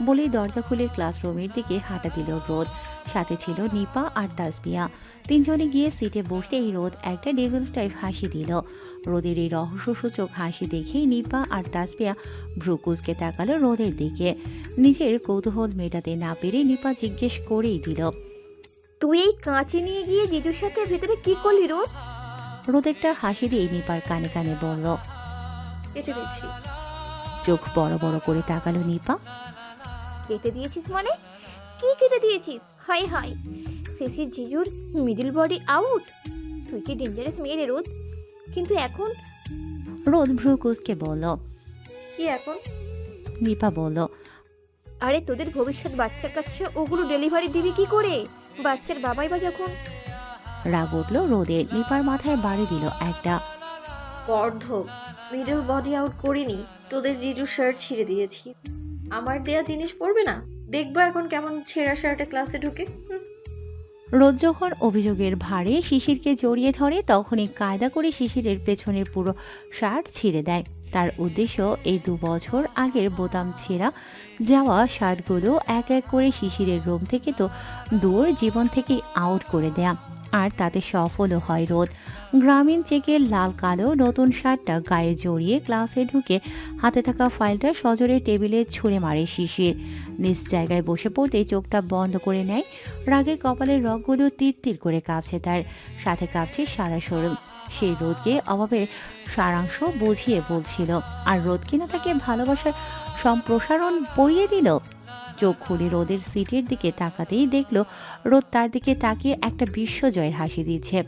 বলেই দরজা খুলে ক্লাসরুমের দিকে হাঁটা দিল রোদ। সাথে ছিল নিপা আর তাসবিয়া। তিনজনে গিয়ে সিটে বসতেই রোদ একটা ডেভিল টাইপ হাসি দিল। রোদের এই রহস্যসূচক হাসি দেখেই নিপা আর তাসবিয়া ভ্রুকুচকে তাকালো রোদের দিকে। নিজের কৌতূহল মেটাতে না পেরে নিপা জিজ্ঞেস করেই দিল, তুই এই কাঁচি নিয়ে গিয়ে জিজুর সাথে ভেতরে কি করলি রোদ? রোদ একটা হাসি দিয়ে নিপার কানে কানে বলল। কেটে দিচ্ছি। চোখ বড় বড় করে তাকালো নিপা। কেটে দিয়েছিস মানে? কি কেটে দিয়েছিস? হাই হাই, শেষে জিজুর মিডল বডি আউট। তুই কি ডেঞ্জারাস মেয়ে রে রোদ। কিন্তু এখন? রোদ ভ্রুকুচকে বলল। কি এখন? নিপা বলল, আরে তোদের ভবিষ্যৎ বাচ্চা কাচ্চা ওগুলো ডেলিভারি দিবি কি করে? বাচ্চার বাবাই বা যখন। রাগ উঠল রোদের। নিপার মাথায় বাড়ি দিল একটা। গর্ধব, মিডল বডি আউট করিনি, তোদের জিজু শার্ট ছিঁড়ে দিয়েছি। আমার দেয়া জিনিস পরবে না? দেখবো এখন কেমন ছেঁড়া শার্টে ক্লাসে ঢুকে। রোদ যখন অভিযোগের ভারে শিশিরকে জড়িয়ে ধরে তখনই কায়দা করে শিশিরের পেছনের পুরো শার্ট ছিঁড়ে দেয়। তার উদ্দেশ্য এই 2 বছর আগের বোতাম ছেঁড়া যাওয়া শার্টগুলো এক এক করে শিশিরের রুম থেকে তো দূর, জীবন থেকে আউট করে দেয়া। আর তাতে সফলও হয় রোদ। গ্রামীণ চেকের লাল কালো নতুন শার্টটা গায়ে জড়িয়ে ক্লাসে ঢুকে হাতে থাকা ফাইলটা সজোরে টেবিলে ছুঁড়ে মারে শিশির। নিজ জায়গায় বসে পড়তেই চোখটা বন্ধ করে নেয়। রাগে কপালের রগগুলো তীর তীর করে কাঁপছে, তার সাথে কাঁপছে সারা শরীর। সেই রোদকে অভাবের সারাংশ বুঝিয়ে বলছিল, আর রোদ কিনা তাকে ভালোবাসার সম্প্রসারণ পড়িয়ে দিল। চোখ খুলে রোদের সিটের দিকে তাকাতেই দেখল রোদ তার দিকে তাকিয়ে একটা বিশ্বজয়ের হাসি দিচ্ছে।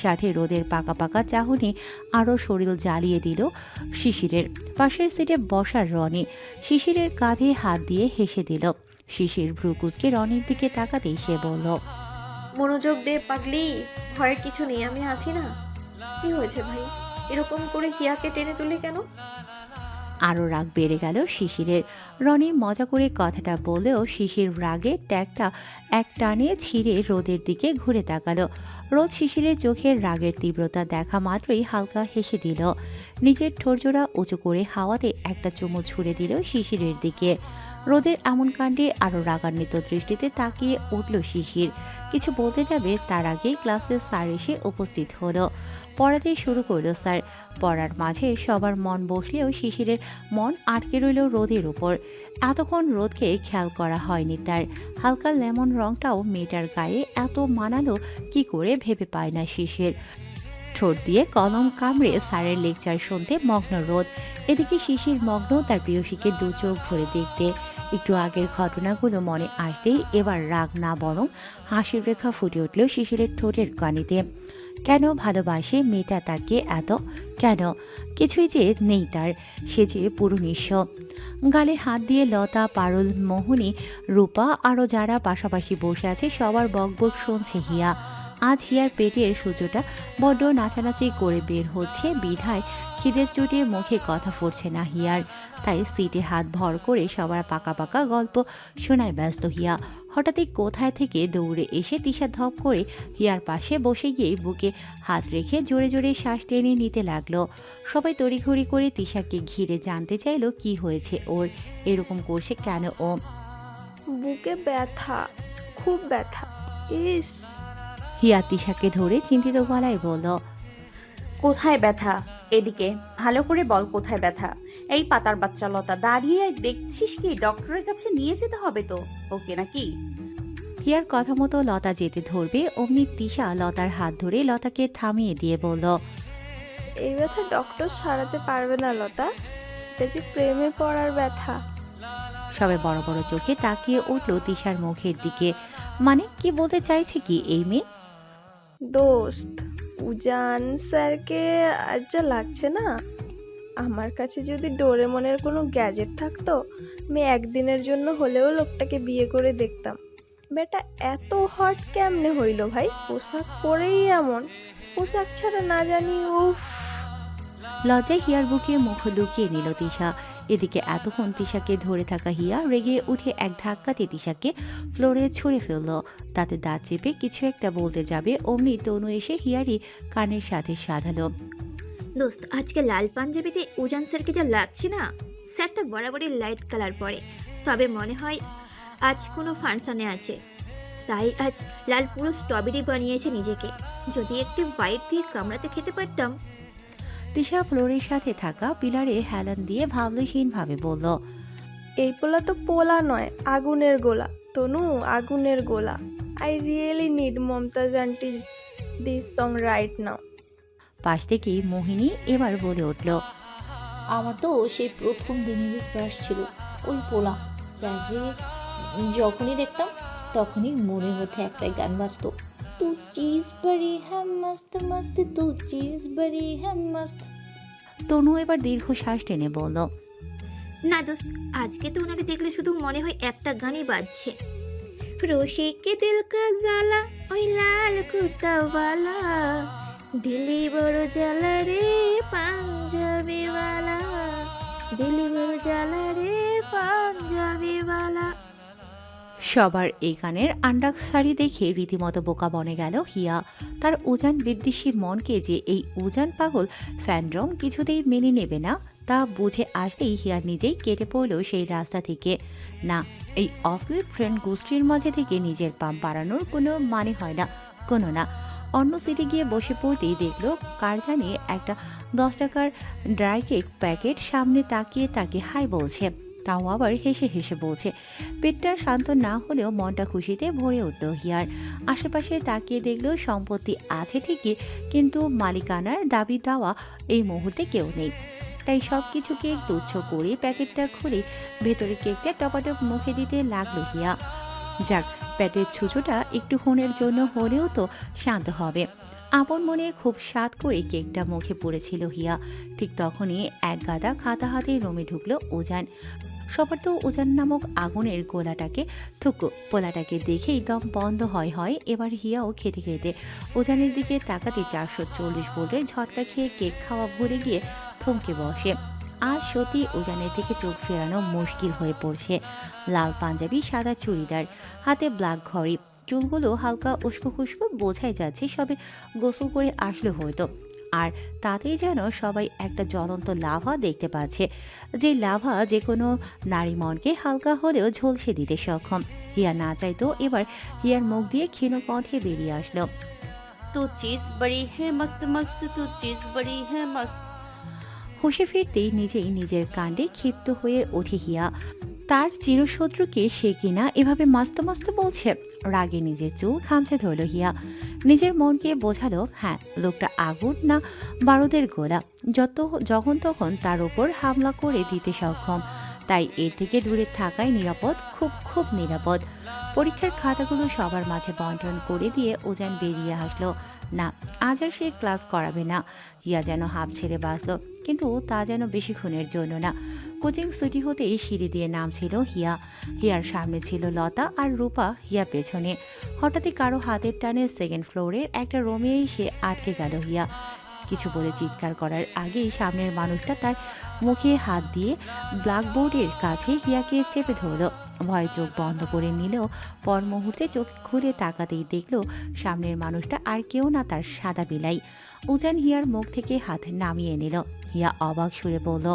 সাথে রোদের পাকা পাকা চাহনি আরও শরীর জ্বালিয়ে দিল শিশিরের। পাশের সিটে বসার রনি শিশিরের কাঁধে হাত দিয়ে হেসে দিল। শিশির ভ্রুকুচকে রনির দিকে তাকাতেই সে বলল, মনোযোগ দে পাগলি, ভয়ের কিছু নেই, আমি আছি না। কি হয়েছে ভাই, এরকম করে হিয়াকে টেনে তুলি কেন? আরও রাগ বেড়ে গেল শিশিরের। রনি মজা করে কথাটা বললেও শিশির রাগে ট্যাগটা এক টানে ছিঁড়ে রোদের দিকে ঘুরে তাকালো। রোদ শিশিরের চোখের রাগের তীব্রতা দেখা মাত্রই হালকা হেসে দিল। নিজের ঠোরজোড়া উঁচু করে হাওয়াতে একটা চুমু ছুড়ে দিল শিশিরের দিকে। রোদের এমন কাণ্ডে আরও রাগান্বিত দৃষ্টিতে তাকিয়ে উঠল শিশির। কিছু বলতে যাবে তার আগেই ক্লাসে স্যার এসে উপস্থিত হলো। পড়াতে শুরু করলো স্যার। পড়ার মাঝে সবার মন বসলেও শিশিরের মন আটকে রইল রোদের উপর। এতক্ষণ রোদকে খেয়াল করা হয়নি তার। হালকা লেমন রংটাও মেয়েটার গায়ে এত মানালো কি করে ভেবে পায় না শিশির। ঠোঁট দিয়ে কলম কামড়ে স্যারের লেকচার শুনতে মগ্ন রোদ। এদিকে শিশির মগ্ন তার প্রিয়সীকে দু চোখ ভরে দেখতে। একটু আগের ঘটনাগুলো মনে আসতেই এবার রাগ না বরং হাসির রেখা ফুটে উঠল শিশিরের ঠোঁটের কানিতে। কেন ভালোবাসে মেয়েটা তাকে এত? কেন? কিছুই যে নেই তার, সে যে পুরো নিঃস্ব। গালে হাত দিয়ে লতা, পারুল, মোহিনী, রূপা আরও যারা পাশাপাশি বসে আছে সবার বকবক শুনছে হিয়া। আজ হিয়ার পেটের সূর্যটা বড্ড নাচানাচি করে বের হচ্ছে বিধায় খিদের চোটে মুখে কথা ফুটছে না হিয়ার। তাই সিটে হাত ভর করে সবার পাকা পাকা গল্প শোনায় ব্যস্ত হিয়া। হঠাৎই কোথায় থেকে দৌড়ে এসে তিশা ধপ করে হিয়ার পাশে বসে গিয়ে বুকে হাত রেখে জোরে জোরে শ্বাস টেনে নিতে লাগলো। সবাই তড়িঘড়ি করে তিশাকে ঘিরে জানতে চাইলো কি হয়েছে ওর, এরকম করছে কেন ও। বুকে ব্যথা, খুব ব্যথা। ইস। হিয়া তিশাকে ধরে চিন্তিত গলায় বলল, কোথায় ব্যথা? এদিকে ভালো করে বল কোথায় ব্যথা। এই পাতার বাচ্চা লতা দাঁড়িয়ে দেখছিস কি? ডক্টরের কাছে নিয়ে যেতে হবে তো ওকে নাকি? হিয়ার কথা মতো লতা যেতে ধরবে অমনি তিশা লতার হাত ধরে লতাকে থামিয়ে দিয়ে বলল, এই ব্যথা ডক্টর সারাতে পারবে না লতা, এটা যে প্রেমে পড়ার ব্যথা। সবাই বড় বড় চোখে তাকিয়ে উঠল তিশার মুখের দিকে। মানে কি বলতে চাইছে কি এই মেয়ে? দোস্ত, উজান স্যারকে আজ যা লাগছে না, আমার কাছে যদি ডোরেমনের কোনো গ্যাজেট থাকতো, আমি একদিনের জন্য হলেও লোকটাকে বিয়ে করে দেখতাম। বেটা এত হট কেমনে হইল ভাই? পোশাক পরেই এমন, পোশাক ছাড়া না জানি। উফ। লজ্জায় হিয়ার বুকে মুখ লুকিয়ে নিল তিশা। এদিকে এতক্ষণ তিশাকে ধরে থাকা হিয়া রেগে উঠে এক ধাক্কাতে তিশাকে ফ্লোরে ছুঁড়ে ফেলল। তাতে দাঁত চেপে কিছু একটা বলতে যাবে অমনি তনু এসে হিয়ারই কানের সাথে সাধালো, দোস্ত, আজকে লাল পাঞ্জাবিতে উজান স্যারকে যা লাগছে না, স্যারটা বরাবরই লাইট কালার পরে, তবে মনে হয় আজ কোনো ফাংশনে আছে, তাই আজ লাল পুরো স্ট্রবেরি বানিয়েছে নিজেকে। যদি একটু হোয়াইট দিয়ে কামড়াতে খেতে পারতাম। তিশা ফ্লোরের সাথে থাকা পিলারে হেলান দিয়ে ভাবলেশীনভাবে বলল, এই পোলা তো পোলা নয়, আগুনের গোলা। তনু, আগুনের গোলা। I really need Mumtaz aunty's this song right now. পাশ থেকেই মোহিনী এবার বলে উঠল, আমার তো সেই প্রথম দিনেরই ক্রাশ ছিল ওই পোলা। স্যারে যখনই দেখতাম তখনই মনের মধ্যে একটাই গান বাজতো, তু চিজ বড়ি হ্যাঁ মস্ত মস্ত, তু চিজ বড়ি হ্যাঁ মস্ত। তনু এবার দীর্ঘ শ্বাস টেনে বলল, না দোস্ত, আজকে তো ওনাকে দেখলে শুধু মনে হয় একটা গানই বাজছে, রোশিকে দিল কা জ্বালা, ওই লাল কুর্তাওয়ালা, দিলি বড় জ্বালা রে পাঞ্জাবিওয়ালা, দিলি বড় জ্বালা রে পাঞ্জাবিওয়ালা। সবার এই গানের আন্ডাকসারি দেখে রীতিমতো বোকা বনে গেল হিয়া। তার উজান বিদ্বেষী মনকে যে এই উজান পাগল ফ্যান্ড্রম কিছুতেই মেনে নেবে না তা বুঝে আসতেই হিয়া নিজেই কেটে পড়ল সেই রাস্তা থেকে। না, এই অশ্লীল ফ্রেন্ড গোষ্ঠীর মাঝে থেকে নিজের পাম্প বাড়ানোর কোনো মানে হয় না, কোনো না। অন্য সিটে গিয়ে বসে পড়তেই দেখলো কার জানি একটা 10 টাকার ড্রাই কেক প্যাকেট সামনে তাকিয়ে তাকে হাই বলছে, তাও আবার হেসে হেসে বলছে। পেটটা শান্ত না হলেও মনটা খুশিতে ভরে উঠল হিয়ার। আশেপাশে তাকিয়ে দেখলেও সম্পত্তি আছে ঠিকই, কিন্তু মালিকানার দাবি দেওয়া এই মুহূর্তে কেউ নেই। তাই সব কিছুকে তুচ্ছ করে প্যাকেটটা খুলে ভেতরে কেকটা টপাটপ মুখে দিতে লাগলো হিয়া। যাক, পেটের ছুঁচোটা একটু ক্ষণের জন্য হলেও তো শান্ত হবে। আপন মনে খুব স্বাদ করে কেকটা মুখে পড়েছিল হিয়া। ঠিক তখনই এক গাদা খাতা হাতে রুমে ঢুকলো উজান। সবার তো উজান নামক আগুনের গোলাটাকে থুকু পোলাটাকে দেখেই দম বন্ধ হয়। এবার হিয়াও খেতে খেতে উজানের দিকে তাকাতে 440 ভোল্টের ঝটকা খেয়ে কেক খাওয়া ভুলে গিয়ে থমকে বসে। আজ সত্যি উজানের দিকে চোখ ফেরানো মুশকিল হয়ে পড়ছে। লাল পাঞ্জাবি, সাদা চুড়িদার, হাতে ব্ল্যাক ঘড়ি, চুলগুলো হালকা উস্কো খুস্কো, বোঝাই যাচ্ছে সবে গোসল করে আসলে হয়তো। আর তাতেই যেন সবাই একটা জ্বলন্ত লাভা দেখতে পাচ্ছে, যে লাভা যে কোনো নারী মনকে হালকা হলেও ঝলসে দিতে সক্ষম। হিয়া না চাইতো এবার হিয়ার মুখ দিয়ে ক্ষীণ কণ্ঠে বেরিয়ে আসলো, তু চিজ বড়ি হে মস্ত মস্ত, তু চিজ বড়ি হে মস্ত। হুঁশে ফিরতেই নিজেই নিজের কাণ্ডে ক্ষিপ্ত হয়ে ওঠে হিয়া। তার চিরশত্রুকে সে কিনা এভাবে মস্ত মস্ত বলছে। রাগে নিজের চুল খামচে ধরল হিয়া, নিজের মনকে বোঝালো হ্যাঁ, লোকটা আগুন না বারুদের গোলা, যখন তখন তার ওপর হামলা করে দিতে সক্ষম। তাই এর থেকে দূরে থাকাই নিরাপদ, খুব খুব নিরাপদ। পরীক্ষার খাতাগুলো সবার মাঝে বন্টন করে দিয়ে উজান বেরিয়ে আসলো। না, আজ আর সে ক্লাস করাবে না। হিয়া যেন হাঁপ ছেড়ে বাঁচল, কিন্তু তা যেন বেশিক্ষণের জন্য না। কোচিং ছুটি হতেই সিঁড়ি দিয়ে নামছিল হিয়া। হিয়ার সামনে ছিল লতা আর রূপা, হিয়া পেছনে। হঠাৎই কারো হাতের টানে সেকেন্ড ফ্লোরের একটা রুমে এসে আটকে গেল হিয়া। কিছু বলে চিৎকার করার আগেই সামনের মানুষটা তার মুখে হাত দিয়ে ব্ল্যাকবোর্ডের কাছে হিয়াকে চেপে ধরল। ভয়ে চোখ বন্ধ করে নিলেও পর মুহূর্তে চোখ খুলে তাকাতেই দেখল সামনের মানুষটা আর কেউ না, তার সাদা বিলাই। উজান হিয়ার মুখ থেকে হাত নামিয়ে নিল। হিয়া অবাক সুরে বলল,